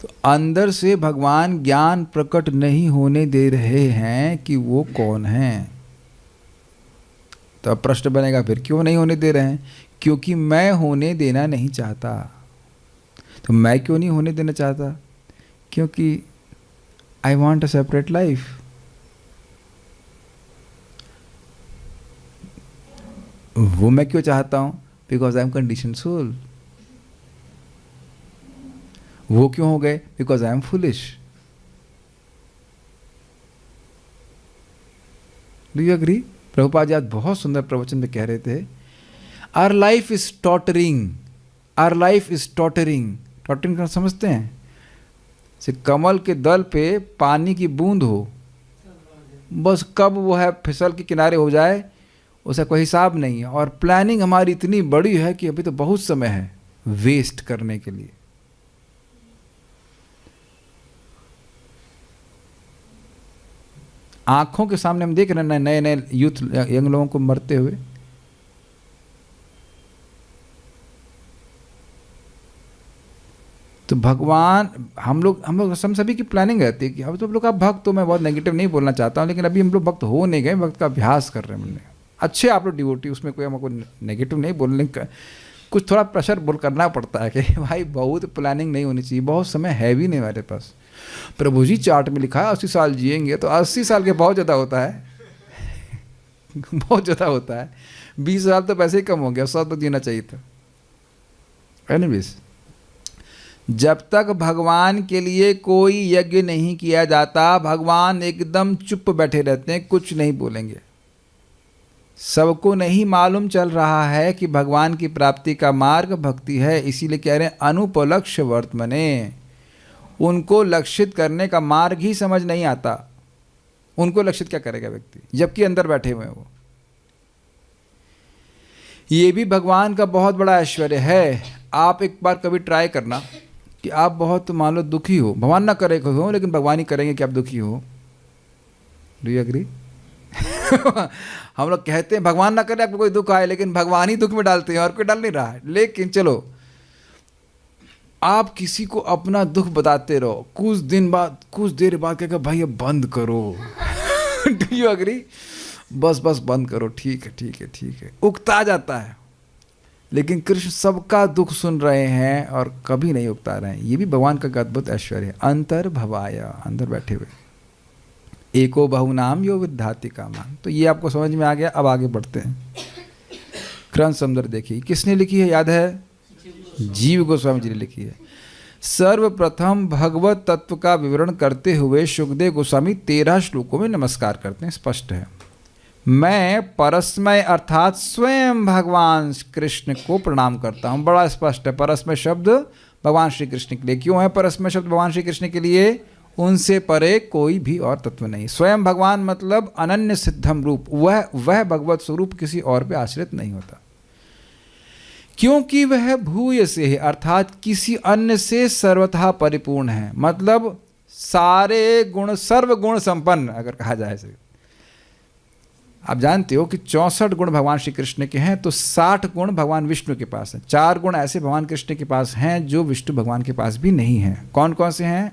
तो अंदर से भगवान ज्ञान प्रकट नहीं होने दे रहे हैं कि वो कौन हैं। तो अब प्रश्न बनेगा फिर क्यों नहीं होने दे रहे हैं? क्योंकि मैं होने देना नहीं चाहता। तो मैं क्यों नहीं होने देना चाहता? क्योंकि I want a separate life. वो मैं क्यों चाहता हूं? Because I am condition soul. वो क्यों हो गए? Because I am foolish. Do you agree? Prabhupada ji आज बहुत सुंदर प्रवचन में कह रहे थे, our life is tottering, our life is tottering. Tottering करना समझते हैं? से कमल के दल पे पानी की बूंद हो, बस कब वो है फिसल के किनारे हो जाए उसका कोई हिसाब नहीं है। और प्लानिंग हमारी इतनी बड़ी है कि अभी तो बहुत समय है वेस्ट करने के लिए। आंखों के सामने हम देख रहे हैं नए नए यूथ यंग लोगों को मरते हुए। तो भगवान हम लोग सभी की प्लानिंग रहती है कि अब तो लोग आप भक्त, तो मैं बहुत नेगेटिव नहीं बोलना चाहता हूँ, लेकिन अभी हम लोग भक्त हो नहीं गए, भक्त का अभ्यास कर रहे हैं हमने। अच्छे आप लोग डिवोटी, उसमें कोई हमको नेगेटिव नहीं बोलने का, कुछ थोड़ा प्रेशर बोल करना पड़ता है कि भाई बहुत प्लानिंग नहीं होनी चाहिए, बहुत समय है भी नहीं हमारे पास। प्रभु जी चार्ट में लिखा है 80 साल जिएंगे, तो 80 साल के बहुत ज़्यादा होता है बहुत ज़्यादा होता है। 20 साल तो वैसे ही कम हो गया, 100 तो जीना चाहिए था। एनीवेज, जब तक भगवान के लिए कोई यज्ञ नहीं किया जाता, भगवान एकदम चुप बैठे रहते हैं, कुछ नहीं बोलेंगे। सबको नहीं मालूम चल रहा है कि भगवान की प्राप्ति का मार्ग भक्ति है, इसीलिए कह रहे हैं अनुपलक्ष्य वर्तमने। उनको लक्षित करने का मार्ग ही समझ नहीं आता। उनको लक्षित क्या करेगा व्यक्ति, जबकि अंदर बैठे हुए हैं वो। ये भी भगवान का बहुत बड़ा ऐश्वर्य है। आप एक बार कभी ट्राई करना कि आप बहुत मान लो दुखी हो, भगवान ना करे हो, लेकिन भगवान ही करेंगे कि आप दुखी हो। Do you agree? हम लोग कहते हैं भगवान ना करे आपको कोई दुख आए, लेकिन भगवान ही दुख में डालते हैं और कोई डाल नहीं रहा है। लेकिन चलो, आप किसी को अपना दुख बताते रहो, कुछ दिन बाद, कुछ देर बाद कहेगा भाई अब बंद करो। Do you agree? बस बंद करो, ठीक है ठीक है ठीक है, उकता जाता है। लेकिन कृष्ण सबका दुख सुन रहे हैं और कभी नहीं उकता रहे हैं। ये भी भगवान का अद्भुत ऐश्वर्य है। अंतर भवाय, अंदर बैठे हुए। एको बहुनाम यो विद्धाति कामान। तो ये आपको समझ में आ गया। अब आगे बढ़ते हैं। ग्रंथ समझर देखिए, किसने लिखी है, याद है? जीव गोस्वामी जी ने लिखी है। सर्वप्रथम भगवत तत्व का विवरण करते हुए सुखदेव गोस्वामी 13 श्लोकों में नमस्कार करते हैं। स्पष्ट है, मैं परस्मय अर्थात स्वयं भगवान कृष्ण को प्रणाम करता हूँ। बड़ा स्पष्ट है। परस्मय शब्द भगवान श्री कृष्ण के लिए। क्यों है परस्मय शब्द भगवान श्री कृष्ण के लिए? उनसे परे कोई भी और तत्व नहीं। स्वयं भगवान मतलब अनन्य सिद्धम रूप, वह भगवत स्वरूप किसी और पे आश्रित नहीं होता, क्योंकि वह भूय से है, अर्थात किसी अन्य से सर्वथा परिपूर्ण है। मतलब सारे गुण, सर्वगुण संपन्न अगर कहा जाए से। आप जानते हो कि 64 गुण भगवान श्री कृष्ण के हैं, तो 60 गुण भगवान विष्णु के पास हैं। 4 गुण ऐसे भगवान कृष्ण के पास हैं जो विष्णु भगवान के पास भी नहीं हैं। कौन कौन से हैं?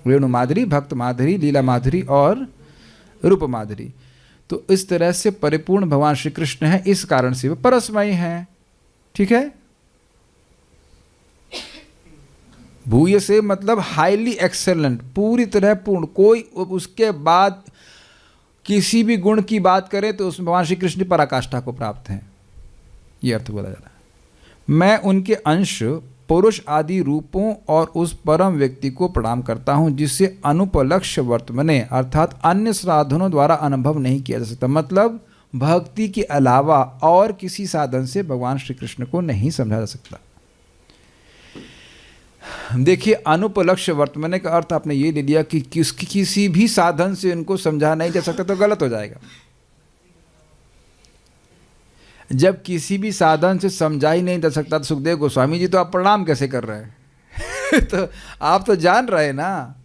वेणु माधुरी, भक्त माधुरी, लीला माधुरी और रूप माधुरी। तो इस तरह से परिपूर्ण भगवान श्री कृष्ण है, इस कारण से वे परस्मयी हैं। ठीक है? भूय से मतलब हाईली एक्सेलेंट, पूरी तरह पूर्ण। कोई उसके बाद किसी भी गुण की बात करें तो उसमें भगवान श्री कृष्ण पराकाष्ठा को प्राप्त हैं। ये अर्थ बोला जा रहा है। मैं उनके अंश, पुरुष आदि रूपों और उस परम व्यक्ति को प्रणाम करता हूँ जिससे अनुपलक्ष्य वर्तमने, अर्थात अन्य साधनों द्वारा अनुभव नहीं किया जा सकता। मतलब भक्ति के अलावा और किसी साधन से भगवान श्री कृष्ण को नहीं समझा जा सकता। देखिए, अनुपलक्ष्य वर्तमने का अर्थ आपने ये ले लिया कि किसी भी साधन से उनको समझा नहीं जा सकता, तो गलत हो जाएगा। जब किसी भी साधन से समझा ही नहीं जा सकता, तो सुखदेव गोस्वामी जी तो आप प्रणाम कैसे कर रहे हैं? तो आप तो जान रहे हैं ना।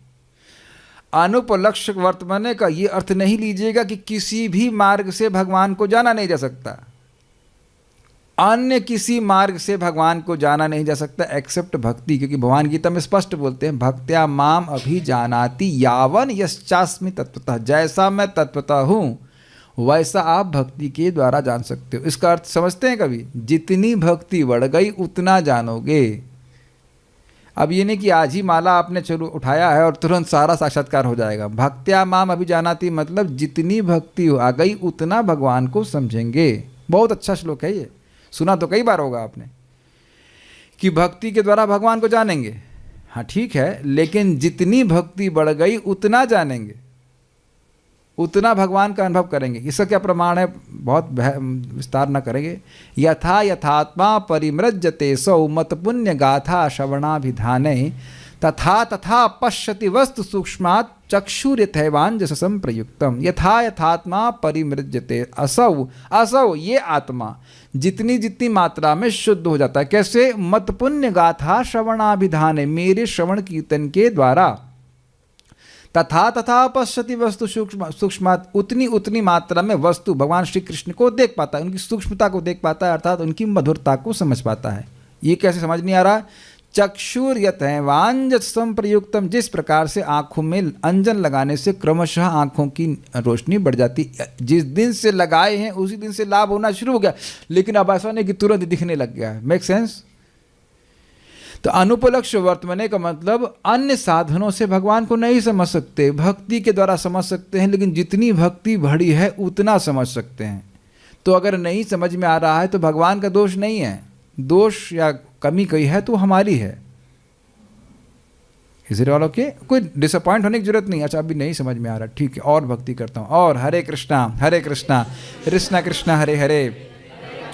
अनुपलक्ष्य वर्तमने का ये अर्थ नहीं लीजिएगा कि किसी भी मार्ग से भगवान को जाना नहीं जा सकता। अन्य किसी मार्ग से भगवान को जाना नहीं जा सकता एक्सेप्ट भक्ति, क्योंकि भगवान गीता में स्पष्ट बोलते हैं, भक्त्या माम अभिजानाति यावन यश्चास्मि तत्वतः। जैसा मैं तत्वतः हूँ वैसा आप भक्ति के द्वारा जान सकते हो। इसका अर्थ समझते हैं कभी? जितनी भक्ति बढ़ गई उतना जानोगे। अब ये नहीं कि आज ही माला आपने चलो उठाया है और तुरंत सारा साक्षात्कार हो जाएगा। भक्त्या माम अभिजानाति मतलब जितनी भक्ति आ गई उतना भगवान को समझेंगे। बहुत अच्छा श्लोक है ये, सुना तो कई बार होगा आपने कि भक्ति के द्वारा भगवान को जानेंगे। हाँ ठीक है, लेकिन जितनी भक्ति बढ़ गई उतना जानेंगे, उतना भगवान का अनुभव करेंगे। इसका क्या प्रमाण है? बहुत विस्तार न करेंगे। यथा यथात्मा परिमृज्यते सौ मत पुण्य गाथा श्रवणाभिधाने तथा तथा पश्यति वस्तु सूक्ष्मात् चक्षुर्यथैवांजसं प्रयुक्तम यथा यथात्मा परिमृज्यते। असौ असौ ये आत्मा जितनी जितनी मात्रा में शुद्ध हो जाता है। कैसे? मत पुण्य गाथा श्रवणाभिधान, मेरे श्रवण कीर्तन के द्वारा। तथा तथा पश्यति वस्तु सूक्ष्मात्, उतनी उतनी मात्रा में वस्तु भगवान श्री कृष्ण को देख पाता है, उनकी सूक्ष्मता को देख पाता है, अर्थात उनकी मधुरता को समझ पाता है। ये कैसे समझ नहीं आ रहा? चक्षुर्यथैवांजसं प्रयुक्तम, जिस प्रकार से आंखों में अंजन लगाने से क्रमशः आंखों की रोशनी बढ़ जाती। जिस दिन से लगाए हैं उसी दिन से लाभ होना शुरू हो गया, लेकिन अब ऐसा नहीं कि तुरंत दिखने लग गया है। Make sense? तो अनुपलक्ष वर्तमने का मतलब अन्य साधनों से भगवान को नहीं समझ सकते, भक्ति के द्वारा समझ सकते हैं, लेकिन जितनी भक्ति बढ़ी है उतना समझ सकते हैं। तो अगर नहीं समझ में आ रहा है तो भगवान का दोष नहीं है, दोष या कमी कही है तो हमारी है। Is it all okay? कोई डिसअपॉइंट होने की जरूरत नहीं। अच्छा अभी नहीं समझ में आ रहा, ठीक है, और भक्ति करता हूँ। और हरे कृष्णा कृष्णा कृष्णा हरे हरे,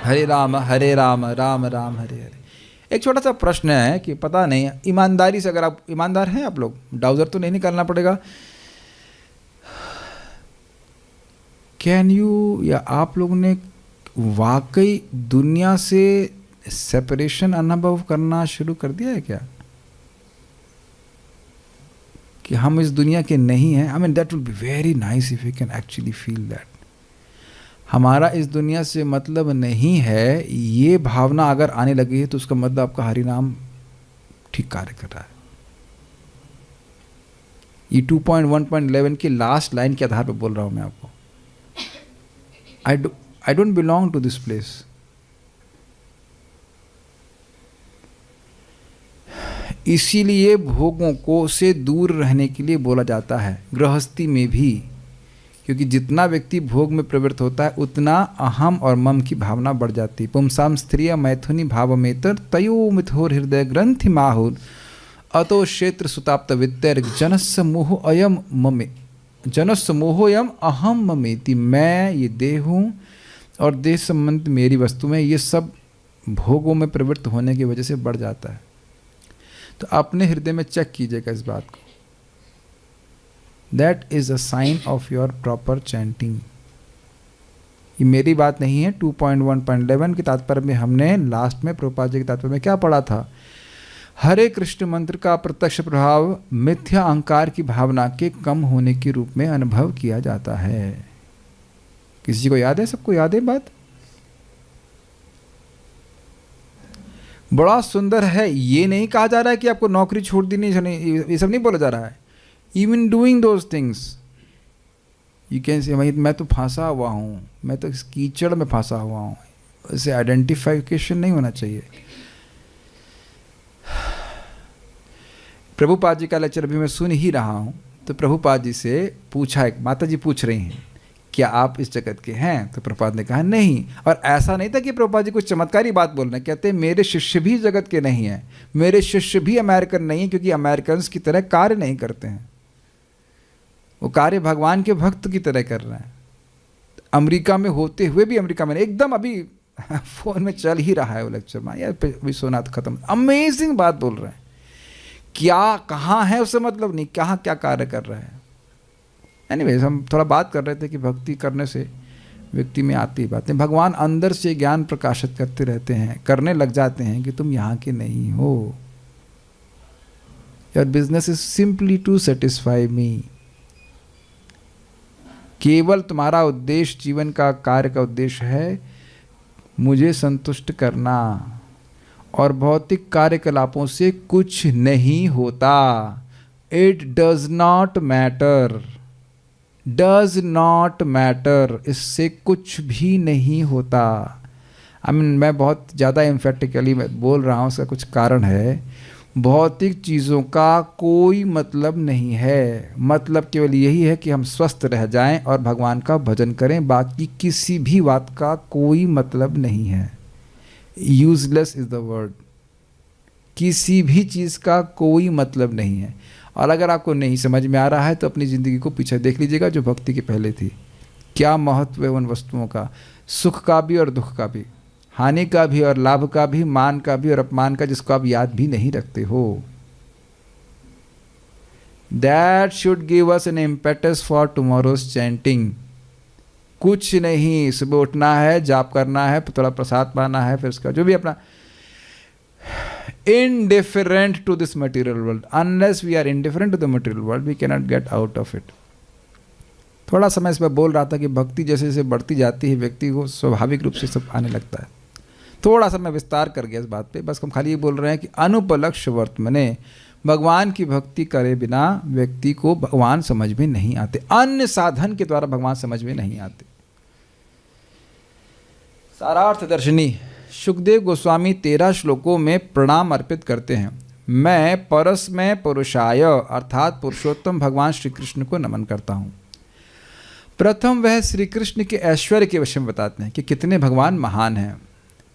हरे राम राम राम हरे हरे। एक छोटा सा प्रश्न है कि पता नहीं, ईमानदारी से, अगर आप ईमानदार हैं आप लोग, डाउजर तो नहीं निकालना पड़ेगा, कैन यू, या आप लोगों ने वाकई दुनिया से सेपरेशन अनुभव करना शुरू कर दिया है क्या? कि हम इस दुनिया के नहीं हैं। I mean that will be very nice if you can actually feel that. हमारा इस दुनिया से मतलब नहीं है, ये भावना अगर आने लगी है तो उसका मतलब आपका हरि नाम ठीक कार्य कर रहा है। ये 2.1.11 की लास्ट लाइन के आधार पर बोल रहा हूं मैं आपको। I don't belong to this place. इसीलिए भोगों को से दूर रहने के लिए बोला जाता है गृहस्थी में भी, क्योंकि जितना व्यक्ति भोग में प्रवृत्त होता है उतना अहम और मम की भावना बढ़ जाती है। पुंसाम स्त्रिय मैथुनी भावमेतर तयो मिथोर हृदय ग्रंथि माहुर अतो क्षेत्र सुताप्त वित्तर जनस्य मोह अयम ममे, जनस्य मोहोयम अहम ममेति। मैं ये देह हूँ और देह संबंध मेरी वस्तु में, ये सब भोगों में प्रवृत्त होने की वजह से बढ़ जाता है। तो अपने हृदय में चेक कीजिएगा इस बात को। That is a sign of your proper chanting. ये मेरी बात नहीं है। 2.1.11 के तात्पर्य में हमने लास्ट में प्रभुपाद जी के तात्पर्य में क्या पढ़ा था? हरे कृष्ण मंत्र का प्रत्यक्ष प्रभाव मिथ्या अहंकार की भावना के कम होने के रूप में अनुभव किया जाता है। किसी को याद है? सबको याद है बात? बड़ा सुंदर है। ये नहीं कहा जा रहा है कि आपको नौकरी छोड़ देनी चाहिए, ये सब नहीं बोला जा रहा है। Even doing those things you can say, मैं तो फंसा हुआ हूँ, मैं तो इस कीचड़ में फंसा हुआ हूँ, इसे आइडेंटिफिकेशन नहीं होना चाहिए। प्रभुपाद जी का लेक्चर अभी मैं सुन ही रहा हूँ, तो प्रभुपाद जी से पूछा, एक माता जी पूछ रही हैं क्या आप इस जगत के हैं? तो प्रभुपाद ने कहा नहीं। और ऐसा नहीं था कि प्रभुपाद जी कुछ चमत्कारी बात बोल रहे हैं, कहते हैं मेरे शिष्य भी जगत के नहीं हैं, मेरे शिष्य भी अमेरिकन नहीं हैं, क्योंकि अमेरिकन्स की तरह कार्य नहीं करते हैं, वो कार्य भगवान के भक्त की तरह कर रहे हैं। अमेरिका में होते हुए भी, अमेरिका में एकदम अभी फोन में चल ही रहा है वो लेक्चर में, यार विश्वनाथ खत्म, अमेजिंग बात बोल रहे हैं। क्या कहाँ है उससे मतलब नहीं, कहाँ क्या कार्य कर रहे हैं। एनीवेज हम थोड़ा बात कर रहे थे कि भक्ति करने से व्यक्ति में आती बातें, भगवान अंदर से ज्ञान प्रकाशित करते रहते हैं, करने लग जाते हैं कि तुम यहाँ के नहीं हो। Your business is simply to satisfy me. केवल तुम्हारा उद्देश्य, जीवन का कार्य का उद्देश्य है मुझे संतुष्ट करना, और भौतिक कार्यकलापों से कुछ नहीं होता। It does not matter, does not matter, इससे कुछ भी नहीं होता। मैं बहुत ज़्यादा एम्फेटिकली बोल रहा हूँ, उसका कुछ कारण है। भौतिक चीज़ों का कोई मतलब नहीं है, मतलब केवल यही है कि हम स्वस्थ रह जाएं और भगवान का भजन करें, बाकी किसी भी बात का कोई मतलब नहीं है। Useless is the word. किसी भी चीज़ का कोई मतलब नहीं है। और अगर आपको नहीं समझ में आ रहा है तो अपनी ज़िंदगी को पीछे देख लीजिएगा जो भक्ति के पहले थी। क्या महत्व है उन वस्तुओं का, सुख का भी और दुख का भी, हानि का भी और लाभ का भी, मान का भी और अपमान का, जिसको आप याद भी नहीं रखते हो। That should give us an impetus for tomorrow's chanting. कुछ नहीं, सुबह उठना है, जाप करना है, थोड़ा प्रसाद पाना है, फिर उसका जो भी अपना indifferent to this material world. Unless we are indifferent to the material world, we cannot get out of it. थोड़ा समय इस पर बोल रहा था कि भक्ति जैसे जैसे बढ़ती जाती है व्यक्ति को स्वाभाविक रूप से सब आने लगता है। थोड़ा सा मैं विस्तार कर गया इस बात पे, बस हम खाली ये बोल रहे हैं कि अनुपलक्ष्य वर्तमने, भगवान की भक्ति करे बिना व्यक्ति को भगवान समझ में नहीं आते, अन्य साधन के द्वारा भगवान समझ में नहीं आते। सारार्थ दर्शनी सुखदेव गोस्वामी 13 श्लोकों में प्रणाम अर्पित करते हैं। मैं परस्मय पुरुषाय अर्थात पुरुषोत्तम भगवान श्री कृष्ण को नमन करता हूँ। प्रथम वह श्री कृष्ण के ऐश्वर्य के विषय में बताते हैं कि कितने भगवान महान हैं।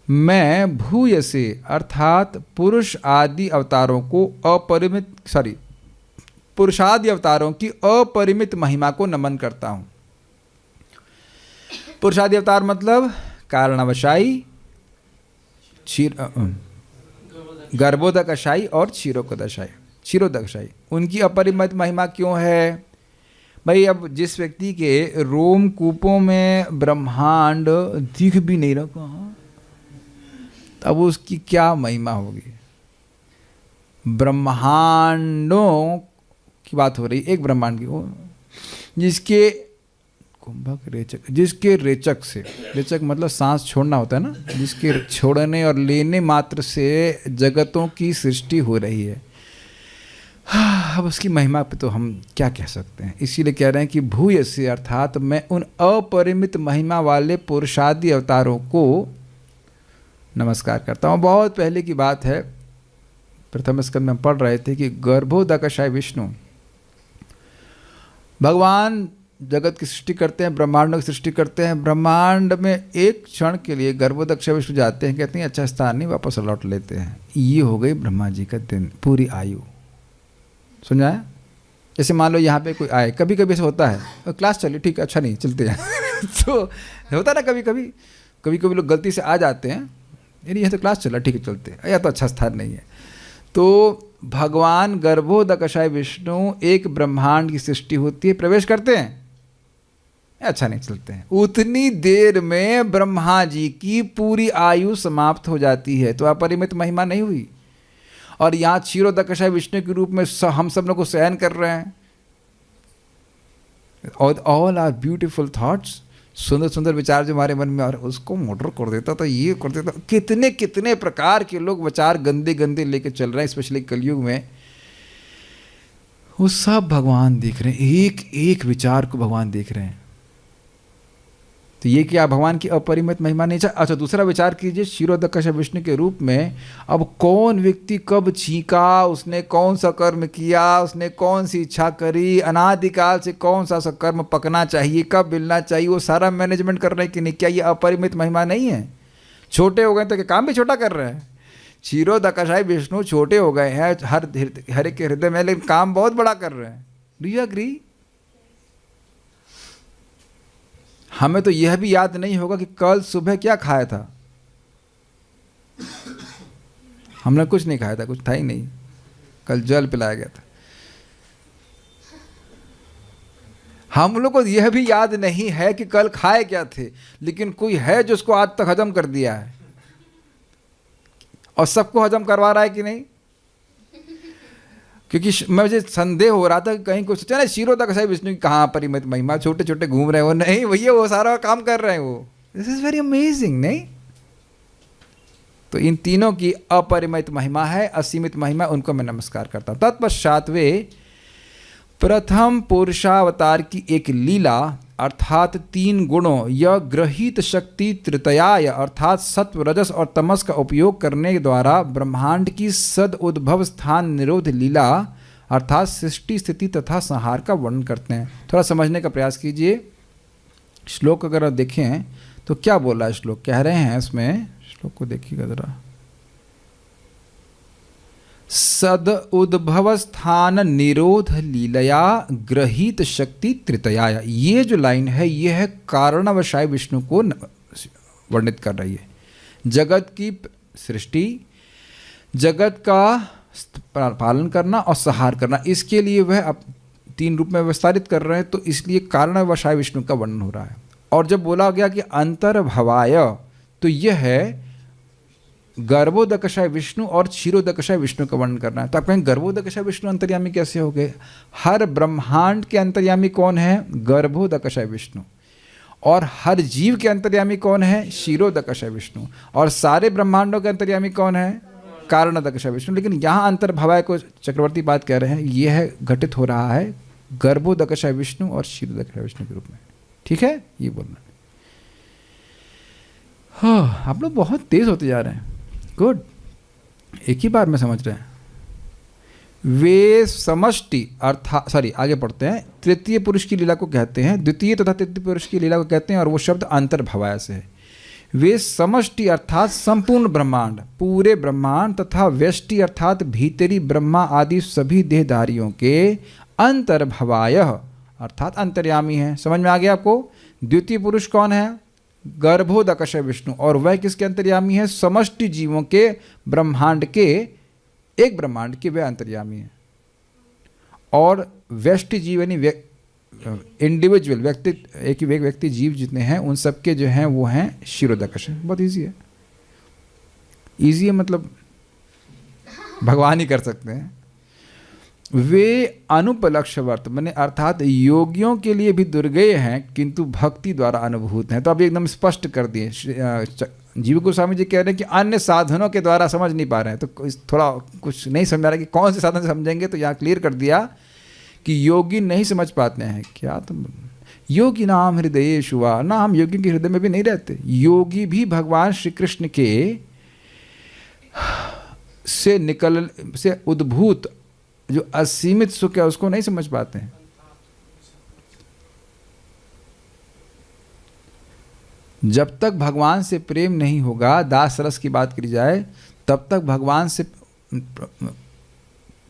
मैं भूयसे अर्थात पुरुष आदि अवतारों को पुरुषादि अवतारों की अपरिमित महिमा को नमन करता हूँ। पुरुषादि अवतार मतलब कारणवशाई, गर्भोदकशाई और क्षीरोदकशाई। उनकी अपरिमित महिमा क्यों है भाई? अब जिस व्यक्ति के रोम कूपों में ब्रह्मांड दिख भी नहीं रहा, तब उसकी क्या महिमा होगी? ब्रह्मांडों की बात हो रही, एक ब्रह्मांड की जिसके कुंभक रेचक, जिसके रेचक से, रेचक मतलब सांस छोड़ना होता है ना, जिसके छोड़ने और लेने मात्र से जगतों की सृष्टि हो रही है। अब उसकी महिमा पे तो हम क्या कह सकते हैं। इसीलिए कह रहे हैं कि भूयसे अर्थात मैं उन अपरिमित महिमा वाले पुरुषादि अवतारों को नमस्कार करता हूँ। बहुत पहले की बात है, प्रथम स्कंद में पढ़ रहे थे कि गर्भोदकशाय विष्णु, भगवान जगत की सृष्टि करते हैं, ब्रह्मांडों की सृष्टि करते हैं। ब्रह्मांड में एक क्षण के लिए गर्भोदकशाय विष्णु जाते हैं, कहते हैं अच्छा स्थान नहीं, वापस लौट लेते हैं। ये हो गई ब्रह्मा जी का दिन, पूरी आयु। सुन जाए, जैसे मान लो यहाँ पे कोई आए, कभी कभी ऐसा होता है, क्लास चलिए ठीक है, अच्छा नहीं चलते हैं तो होता ना, कभी कभी लोग गलती से आ जाते हैं, यानी यह तो क्लास चला ठीक है चलते हैं, या तो अच्छा स्थान नहीं है। तो भगवान गर्भोदकशाय विष्णु एक ब्रह्मांड की सृष्टि होती है, प्रवेश करते हैं, अच्छा नहीं चलते हैं। उतनी देर में ब्रह्मा जी की पूरी आयु समाप्त हो जाती है, तो अपरिमित महिमा नहीं हुई। और यहाँ क्षीरोदकशाय विष्णु के रूप में हम सब लोग को सहन कर रहे हैं। और ऑल आर ब्यूटीफुल थॉट्स, सुंदर सुंदर विचार जो हमारे मन में, और उसको मोटर कर देता था, ये कर देता, कितने कितने प्रकार के लोग विचार गंदे गंदे लेके चल रहे हैं, स्पेशली कलयुग में। वो सब भगवान देख रहे हैं, एक एक विचार को भगवान देख रहे हैं। तो ये क्या भगवान की अपरिमित महिमा नहीं चाहिए? अच्छा, दूसरा विचार कीजिए, क्षीरोदकशाय विष्णु के रूप में अब कौन व्यक्ति कब छींका, उसने कौन सा कर्म किया, उसने कौन सी इच्छा करी, अनादिकाल से कौन सा कर्म पकना चाहिए, कब मिलना चाहिए, वो सारा मैनेजमेंट कर रहे हैं कि नहीं? क्या ये अपरिमित महिमा नहीं है? छोटे हो गए तो क्या काम भी छोटा कर रहे हैं? क्षीरोदकशाय विष्णु छोटे हो गए हैं हर एक के हृदय में, लेकिन काम बहुत बड़ा कर रहे हैं। Do you agree? हमें तो यह भी याद नहीं होगा कि कल सुबह क्या खाया था। हमने कुछ नहीं खाया था, कुछ था ही नहीं, कल जल पिलाया गया था। हम लोग को यह भी याद नहीं है कि कल खाए क्या थे, लेकिन कोई है जो उसको आज तक हजम कर दिया है, और सबको हजम करवा रहा है कि नहीं? क्योंकि मुझे संदेह हो रहा था कि कहीं कुछ चले क्षीरोदकशाय विष्णु की कहाँ परिमित महिमा, छोटे छोटे घूम रहे हैं वो, नहीं भैया वो सारा काम कर रहे हैं वो। दिस इज वेरी अमेजिंग, नहीं? तो इन तीनों की अपरिमित महिमा है, असीमित महिमा, उनको मैं नमस्कार करता हूँ। तत्पश्चात वे प्रथम पुरुषावतार की एक लीला अर्थात 3 गुणों या ग्रहित शक्ति तृतीयाय अर्थात सत्व, रजस और तमस का उपयोग करने के द्वारा ब्रह्मांड की सद उद्भव स्थान निरोध लीला अर्थात सृष्टि स्थिति तथा संहार का वर्णन करते हैं। थोड़ा समझने का प्रयास कीजिए। श्लोक अगर आप देखें तो क्या बोल रहा है श्लोक, कह रहे हैं इसमें, श्लोक को देखिएगा जरा, सद उद्भव स्थान निरोध लीलया ग्रहित शक्ति तृतीयाय। ये जो लाइन है ये है कारणवशाय विष्णु को वर्णित कर रही है। जगत की सृष्टि, जगत का पालन करना और संहार करना, इसके लिए वह अब 3 रूप में विस्तारित कर रहे हैं। तो इसलिए कारणवशाय विष्णु का वर्णन हो रहा है। और जब बोला गया कि अंतर्भवाय, तो यह है गर्भोदकशाय विष्णु और क्षीरोदकशाय विष्णु का वर्णन करना है। तो आप कहेंगे गर्भोदकशाय विष्णु अंतर्यामी कैसे हो गए? हर ब्रह्मांड के अंतर्यामी कौन है? गर्भोदकशाय विष्णु। और हर जीव के अंतर्यामी कौन है? क्षीरोदकशाय विष्णु। और सारे ब्रह्मांडों के अंतर्यामी कौन है? कारणोदकशाय विष्णु। लेकिन यहाँ अंतर्भवाय को चक्रवर्ती बात कह रहे हैं, यह घटित हो रहा है गर्भोदकशाय विष्णु और क्षीरोदकशाय विष्णु के रूप में। ठीक है, ये बोलना। हाँ, आप लोग बहुत तेज होते जा रहे हैं। गुड, एक ही बार में समझ रहे हैं। वे समष्टि अर्थात, सॉरी आगे पढ़ते हैं, तृतीय पुरुष की लीला को कहते हैं, द्वितीय तथा तृतीय पुरुष की लीला को कहते हैं, और वो शब्द अंतर्भवाय से है। वे समष्टि अर्थात संपूर्ण ब्रह्मांड, पूरे ब्रह्मांड, तथा व्यष्टि अर्थात भीतरी ब्रह्मा आदि सभी देहधारियों के अंतर्भवाय अर्थात अंतर्यामी है। समझ में आ गया आपको? द्वितीय पुरुष कौन है? गर्भोदकशाय विष्णु। और वह किसके अंतर्यामी है? समष्टि जीवों के ब्रह्मांड के, एक ब्रह्मांड के वह अंतर्यामी है। और व्यष्टि जीव यानी इंडिविजुअल व्यक्ति, एक ही व्यक्ति जीव जितने हैं उन सबके जो हैं वो हैं क्षीरोदकशाय। बहुत ईजी है। ईजी है मतलब भगवान ही कर सकते हैं। वे अनुपलक्ष्यवर्त माने अर्थात योगियों के लिए भी दुर्गेय हैं, किंतु भक्ति द्वारा अनुभूत हैं। तो अब एकदम स्पष्ट कर दिए। जीव गोस्वामी जी कह रहे हैं कि अन्य साधनों के द्वारा समझ नहीं पा रहे हैं, तो थोड़ा कुछ नहीं समझ आ रहा कि कौन से साधन से समझेंगे। तो यहाँ क्लियर कर दिया कि योगी नहीं समझ पाते हैं। क्या तुम योगी नाम हृदय शुआ ना, हम योगी के हृदय में भी नहीं रहते। योगी भी भगवान श्री कृष्ण के से उद्भूत जो असीमित सुख है उसको नहीं समझ पाते हैं। जब तक भगवान से प्रेम नहीं होगा, दास रस की बात करी जाए, तब तक भगवान से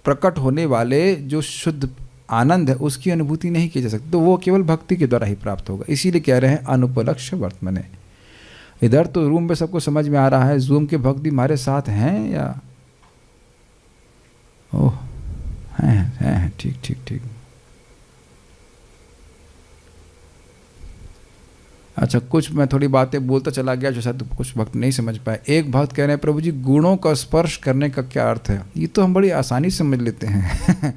प्रकट होने वाले जो शुद्ध आनंद है उसकी अनुभूति नहीं की जा सकती। तो वो केवल भक्ति के द्वारा ही प्राप्त होगा। इसीलिए कह रहे हैं अनुपलक्ष्य वर्तमने। इधर तो रूम में सबको समझ में आ रहा है। जूम के भक्त भी हमारे साथ हैं या? ओह, हैं, ठीक ठीक ठीक। अच्छा, कुछ मैं थोड़ी बातें बोलता चला गया जो शायद कुछ भक्त नहीं समझ पाए। एक भक्त कह रहे हैं, प्रभु जी गुणों का स्पर्श करने का क्या अर्थ है? ये तो हम बड़ी आसानी से समझ लेते हैं।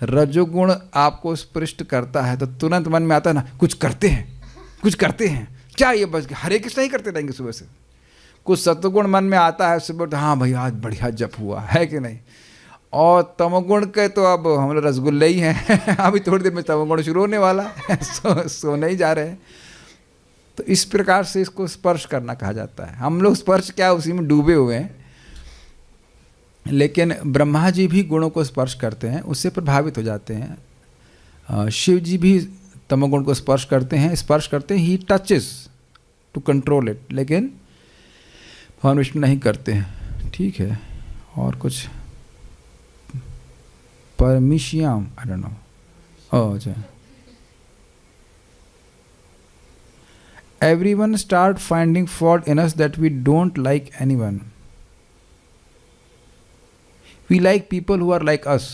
रजोगुण आपको स्पृष्ट करता है तो तुरंत मन में आता है ना, कुछ करते हैं, कुछ करते हैं। क्या ये बस हरे कृष्ण ही करते रहेंगे सुबह से? कुछ सत्वगुण मन में आता है सुबह, तो हाँ भाई आज बढ़िया जप हुआ है कि नहीं। और तमोगुण के तो अब हम लोग रसगुल्ले ही हैं। अभी थोड़ी देर में तमोगुण शुरू होने वाला है। सोने ही जा रहे हैं। तो इस प्रकार से इसको स्पर्श करना कहा जाता है। हम लोग स्पर्श क्या उसी में डूबे हुए हैं। लेकिन ब्रह्मा जी भी गुणों को स्पर्श करते हैं, उससे प्रभावित हो जाते हैं। शिव जी भी तमोगुण को स्पर्श करते हैं, ही टचेस टू कंट्रोल इट। लेकिन भगवान विष्णु नहीं करते हैं। ठीक है, और कुछ परमिशियम, आई डोंट नो। ओह अच्छा, everyone start finding fault in us that we don't like anyone. We like people who are like us,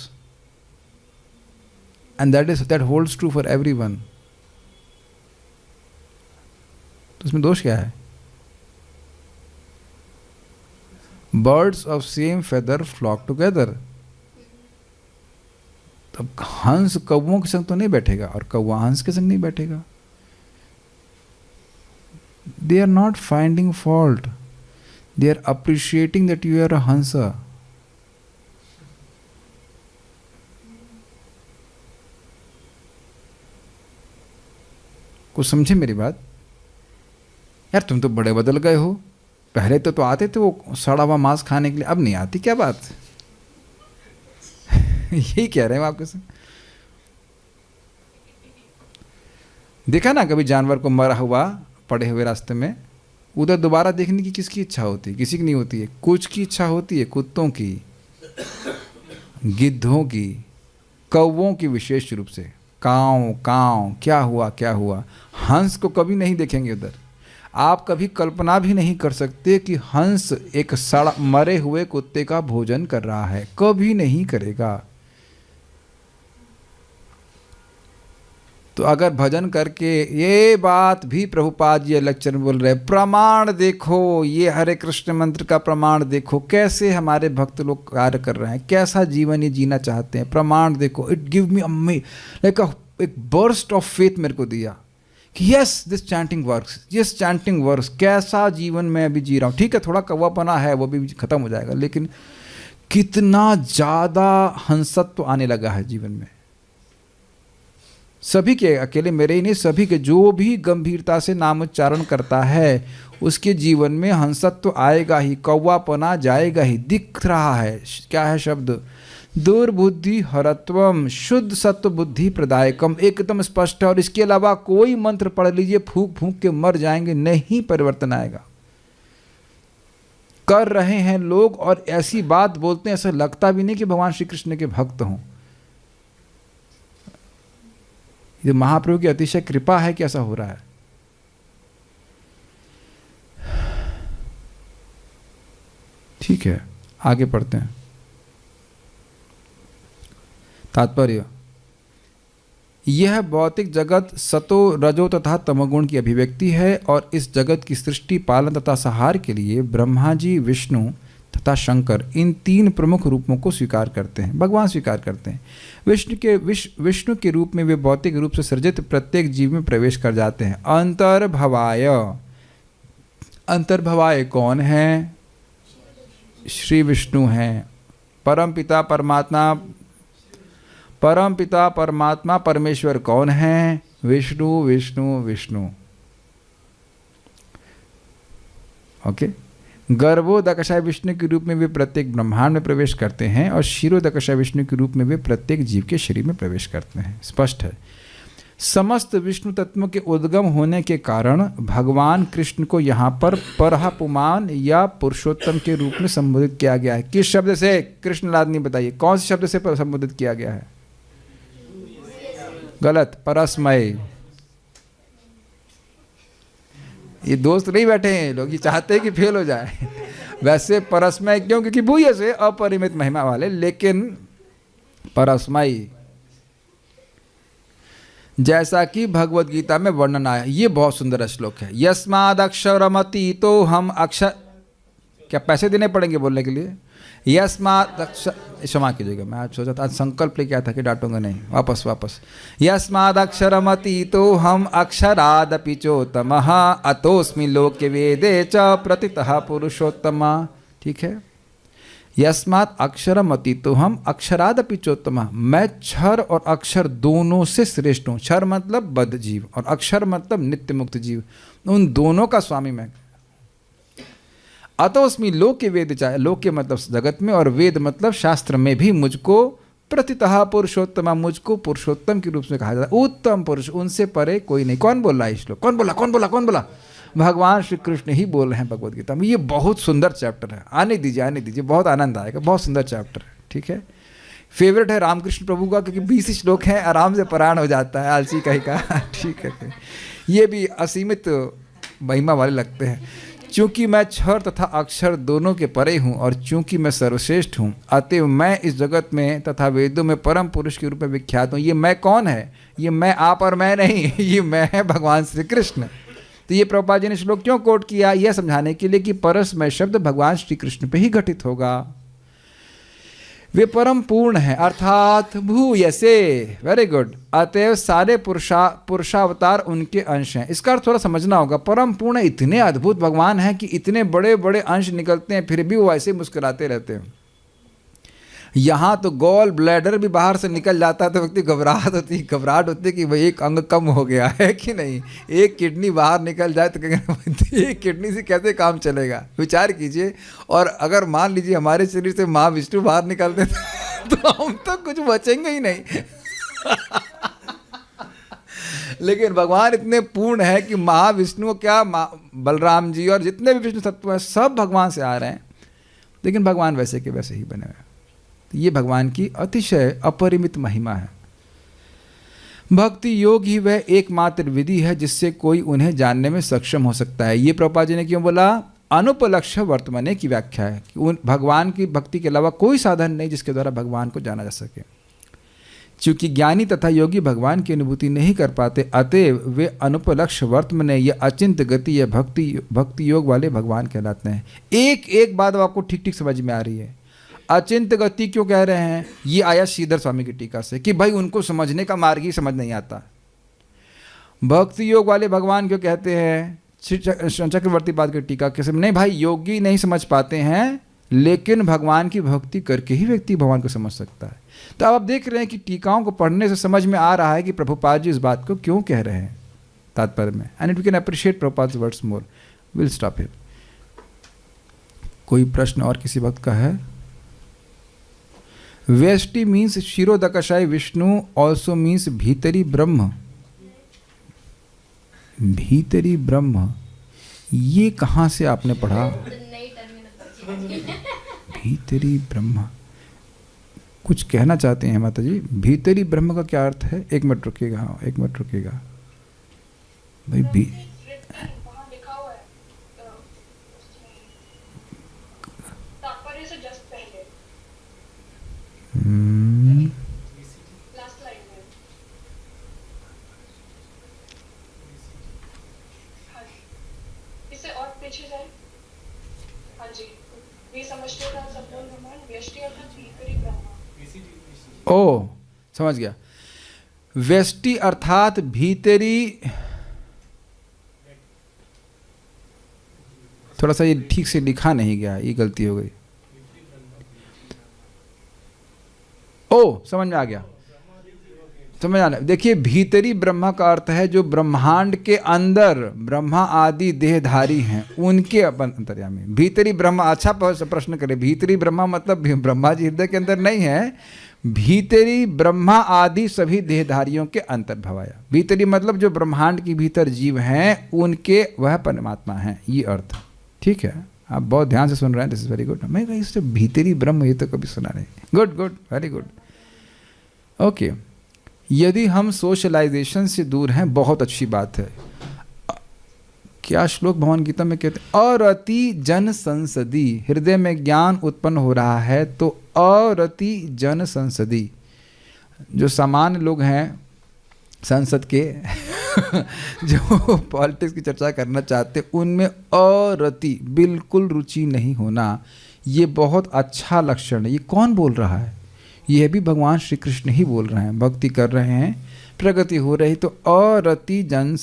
and that holds true for everyone. तो इसमें दोष क्या है? Birds of same feather flock together. तब हंस कौवों के संग तो नहीं बैठेगा और कौवा हंस के संग नहीं बैठेगा। They are not finding fault. They are appreciating that you are a Hansa. कुछ समझे मेरी बात? यार तुम तो बड़े बदल गए हो। पहले तो आते थे वो सड़ा हुआ मांस खाने के लिए, अब नहीं आती क्या बात? यही कह रहे हैं आपके से। देखा ना कभी जानवर को मरा हुआ पड़े हुए रास्ते में, उधर दोबारा देखने की किसकी इच्छा होती है? किसी की नहीं होती है। कुछ की इच्छा होती है, कुत्तों की, गिद्धों की, कौवों की विशेष रूप से। काँव काँव, क्या हुआ क्या हुआ। हंस को कभी नहीं देखेंगे उधर। आप कभी कल्पना भी नहीं कर सकते कि हंस एक मरे हुए कुत्ते का भोजन कर रहा है, कभी नहीं करेगा। तो अगर भजन करके, ये बात भी प्रभुपाद जी लेक्चर में बोल रहे, प्रमाण देखो, ये हरे कृष्ण मंत्र का प्रमाण देखो, कैसे हमारे भक्त लोग कार्य कर रहे हैं, कैसा जीवन ये जीना चाहते हैं, प्रमाण देखो। इट गिव मी लाइक एक बर्स्ट ऑफ फेथ मेरे को दिया कि yes this chanting works, yes chanting works, कैसा जीवन मैं अभी जी रहा हूँ। ठीक है, थोड़ा कौवापना है, वो भी खत्म हो जाएगा, लेकिन कितना ज़्यादा हंसत्व आने लगा है जीवन में। सभी के, अकेले मेरे ही नहीं, सभी के, जो भी गंभीरता से नाम उच्चारण करता है उसके जीवन में हंसत्व आएगा ही, कौवापना जाएगा ही। दिख रहा है, क्या है शब्द, दुर्बुद्धि हरत्वम शुद्ध सत्व बुद्धि प्रदायकम, एकदम स्पष्ट है। और इसके अलावा कोई मंत्र पढ़ लीजिए, फूंक फूंक के मर जाएंगे, नहीं परिवर्तन आएगा। कर रहे हैं लोग और ऐसी बात बोलते हैं, ऐसा लगता भी नहीं कि भगवान श्री कृष्ण के भक्त हों। ये महाप्रभु की अतिशय कृपा है कि ऐसा हो रहा है। ठीक है, आगे पढ़ते हैं। तात्पर्य, यह भौतिक जगत सतो रजो तथा तमोगुण की अभिव्यक्ति है और इस जगत की सृष्टि, पालन तथा संहार के लिए ब्रह्मा जी, विष्णु तथा शंकर इन तीन प्रमुख रूपों को स्वीकार करते हैं, भगवान स्वीकार करते हैं। विष्णु के रूप में वे भौतिक रूप से सृजित प्रत्येक जीव में प्रवेश कर जाते हैं। अंतर्भवाय, अंतर्भवाय कौन है? श्री विष्णु हैं। परम पिता परमात्मा परमेश्वर कौन है? विष्णु विष्णु विष्णु। ओके। गर्भोदकशाय विष्णु के रूप में वे प्रत्येक ब्रह्मांड में प्रवेश करते हैं और क्षीरोदकशाय विष्णु के रूप में वे प्रत्येक जीव के शरीर में प्रवेश करते हैं। स्पष्ट है। समस्त विष्णु तत्वों के उद्गम होने के कारण भगवान कृष्ण को यहाँ पर परहपुमान या पुरुषोत्तम के रूप में संबोधित किया गया है। किस शब्द से? कृष्ण लादनी बताइए, कौन से शब्द से संबोधित किया गया है? गलत, परस्मय। ये दोस्त नहीं बैठे हैं लोग, ये चाहते हैं कि फेल हो जाए। वैसे परस्मय क्यों? क्योंकि भूय से अपरिमित महिमा वाले, लेकिन परस्मय जैसा कि भगवत गीता में वर्णन आया। ये बहुत सुंदर श्लोक है। यस्माद अक्षरमति तो हम अक्षर, क्या पैसे देने पड़ेंगे बोलने के लिए? यस्माद अक्षर, क्षमा कीजिएगा, मैं आज सोचा था, आज संकल्प लेके आया था कि डांटूंगा नहीं। वापस। यस्माद अक्षरमति तो हम अक्षरादपि चोत्तमः अतोस्मि लोके वेदे च प्रतितः पुरुषोत्तमा। ठीक है। यस्मात् अक्षरमति तो हम अक्षरादपि चोत्तमः, मैं क्षर और अक्षर दोनों से श्रेष्ठ हूँ। क्षर मतलब बद्ध जीव और अक्षर मतलब नित्य मुक्त जीव, उन दोनों का स्वामी मैं। अतोस्मि लोके वेद चाहे, लोके मतलब जगत में और वेद मतलब शास्त्र में भी मुझको प्रतितः पुरुषोत्तमा, मुझको पुरुषोत्तम के रूप में कहा जाता है। उत्तम पुरुष, उनसे परे कोई नहीं। कौन बोल रहा है श्लोक? कौन बोला? भगवान श्री कृष्ण ही बोल रहे हैं भगवद गीता में। ये बहुत सुंदर चैप्टर है, आने दीजिए, बहुत आनंद आएगा। बहुत सुंदर चैप्टर है। ठीक है, फेवरेट है रामकृष्ण प्रभु का, क्योंकि 20 श्लोक हैं, आराम से पारायण हो जाता है, आलसी कहीं का। ठीक है, ये भी असीमित महिमा वाले लगते हैं। चूँकि मैं क्षर तथा अक्षर दोनों के परे हूँ और चूँकि मैं सर्वश्रेष्ठ हूँ, अतएव मैं इस जगत में तथा वेदों में परम पुरुष के रूप में विख्यात हूँ। ये मैं कौन है? ये मैं आप और मैं नहीं, ये मैं है भगवान श्री कृष्ण। तो ये प्रभुपाद जी ने श्लोक क्यों कोट किया? यह समझाने के लिए कि परस्मय शब्द भगवान श्री कृष्ण पे ही घटित होगा। वे परम पूर्ण है, अर्थात भूयसे। Very good. अतएव सारे पुरुषावतार उनके अंश हैं। इसका अर्थ थोड़ा समझना होगा। परम पूर्ण इतने अद्भुत भगवान हैं कि इतने बड़े बड़े अंश निकलते हैं, फिर भी वो ऐसे मुस्कुराते रहते हैं। यहाँ तो गॉल ब्लैडर भी बाहर से निकल जाता है तो व्यक्ति घबराहट होती है कि भाई एक अंग कम हो गया है कि नहीं। एक किडनी बाहर निकल जाए तो कहेंगे एक किडनी से कैसे काम चलेगा? विचार कीजिए। और अगर मान लीजिए हमारे शरीर से महाविष्णु बाहर निकलते तो हम तो कुछ बचेंगे ही नहीं। लेकिन भगवान इतने पूर्ण है कि महाविष्णु क्या, बलराम जी और जितने भी विष्णु तत्व हैं सब भगवान से आ रहे हैं, लेकिन भगवान वैसे के वैसे ही बने हुए हैं। तो ये भगवान की अतिशय अपरिमित महिमा है। भक्ति योग ही वह एकमात्र विधि है जिससे कोई उन्हें जानने में सक्षम हो सकता है। ये प्रभुपाद जी ने क्यों बोला? अनुपलक्ष्य वर्तमाने की व्याख्या है कि उन भगवान की भक्ति के अलावा कोई साधन नहीं जिसके द्वारा भगवान को जाना जा सके। चूंकि ज्ञानी तथा योगी भगवान की अनुभूति नहीं कर पाते, अतएव वे अनुपलक्ष्य वर्तमाने या अचिंत गति या भक्ति योग वाले भगवान कहलाते हैं। एक एक बात आपको ठीक ठीक समझ में आ रही है। अचिंत गति क्यों कह रहे हैं? ये आया श्रीधर स्वामी की टीका से कि भाई उनको समझने का मार्ग ही समझ नहीं आता। भक्ति योग वाले भगवान क्यों कहते हैं? चक्रवर्ती पाद की टीका के नहीं भाई, योगी नहीं समझ पाते हैं, लेकिन भगवान की भक्ति करके ही व्यक्ति भगवान को समझ सकता है। तो अब आप देख रहे हैं कि टीकाओं को पढ़ने से समझ में आ रहा है कि प्रभुपाद जी इस बात को क्यों कह रहे हैं तात्पर्य में। And we can appreciate Prabhupada words more. Will stop here. कोई प्रश्न और किसी भक्त का है? वेष्टि means Kshirodakashayi Vishnu, also means भीतरी ब्रह्म। भीतरी ब्रह्म, ये कहाँ से आपने पढ़ा? भीतरी ब्रह्म कुछ कहना चाहते हैं माता जी? भीतरी ब्रह्म का क्या अर्थ है? एक मिनट रुकिएगा। हाँ, एक मिनट रुकिएगा भाई। ओ, समझ गया। वेष्टि अर्थात भीतरी, थोड़ा सा ये ठीक से लिखा नहीं गया, ये गलती हो गई। ओ, समझ में आ गया, समझ आना। देखिए, भीतरी ब्रह्मा का अर्थ है जो ब्रह्मांड के अंदर ब्रह्मा आदि देहधारी हैं, उनके अपन अंतर्यामी। भीतरी ब्रह्मा, अच्छा प्रश्न करे। भीतरी ब्रह्मा मतलब ब्रह्मा जी हृदय के अंदर नहीं है, भीतरी ब्रह्मा आदि सभी देहधारियों के अंतर्भव आया। भीतरी मतलब जो ब्रह्मांड के भीतर जीव हैं उनके वह परमात्मा हैं, ये अर्थ। ठीक है, आप बहुत ध्यान से सुन रहे हैं। This is very good. मैं कहीं इससे भीतरी ब्रह्म ये तो कभी सुना नहीं। Good good, very good. Okay, यदि हम सोशलाइजेशन से दूर हैं, बहुत अच्छी बात है। क्या श्लोक भगवान गीता में कहते हैं? अरति जन संसदी, हृदय में ज्ञान उत्पन्न हो रहा है तो अरति जन संसदी। जो सामान्य लोग हैं संसद के जो पॉलिटिक्स की चर्चा करना चाहते, उनमें अरति, बिल्कुल रुचि नहीं होना, ये बहुत अच्छा लक्षण है। ये कौन बोल रहा है? यह भी भगवान श्री कृष्ण ही बोल रहे हैं। भक्ति कर रहे हैं, प्रगति हो रही, तो अरति जन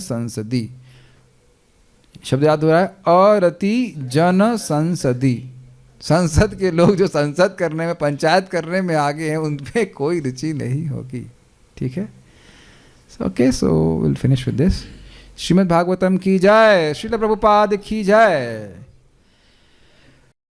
संसदी शब्द याद हो रहा है। अरति जन संसदी, संसद के लोग जो संसद करने में, पंचायत करने में आगे हैं, उनपे कोई रुचि नहीं होगी। ठीक है, okay, so will finish with this. Shrimad Bhagavatam की जय, श्रील प्रभुपाद की जय।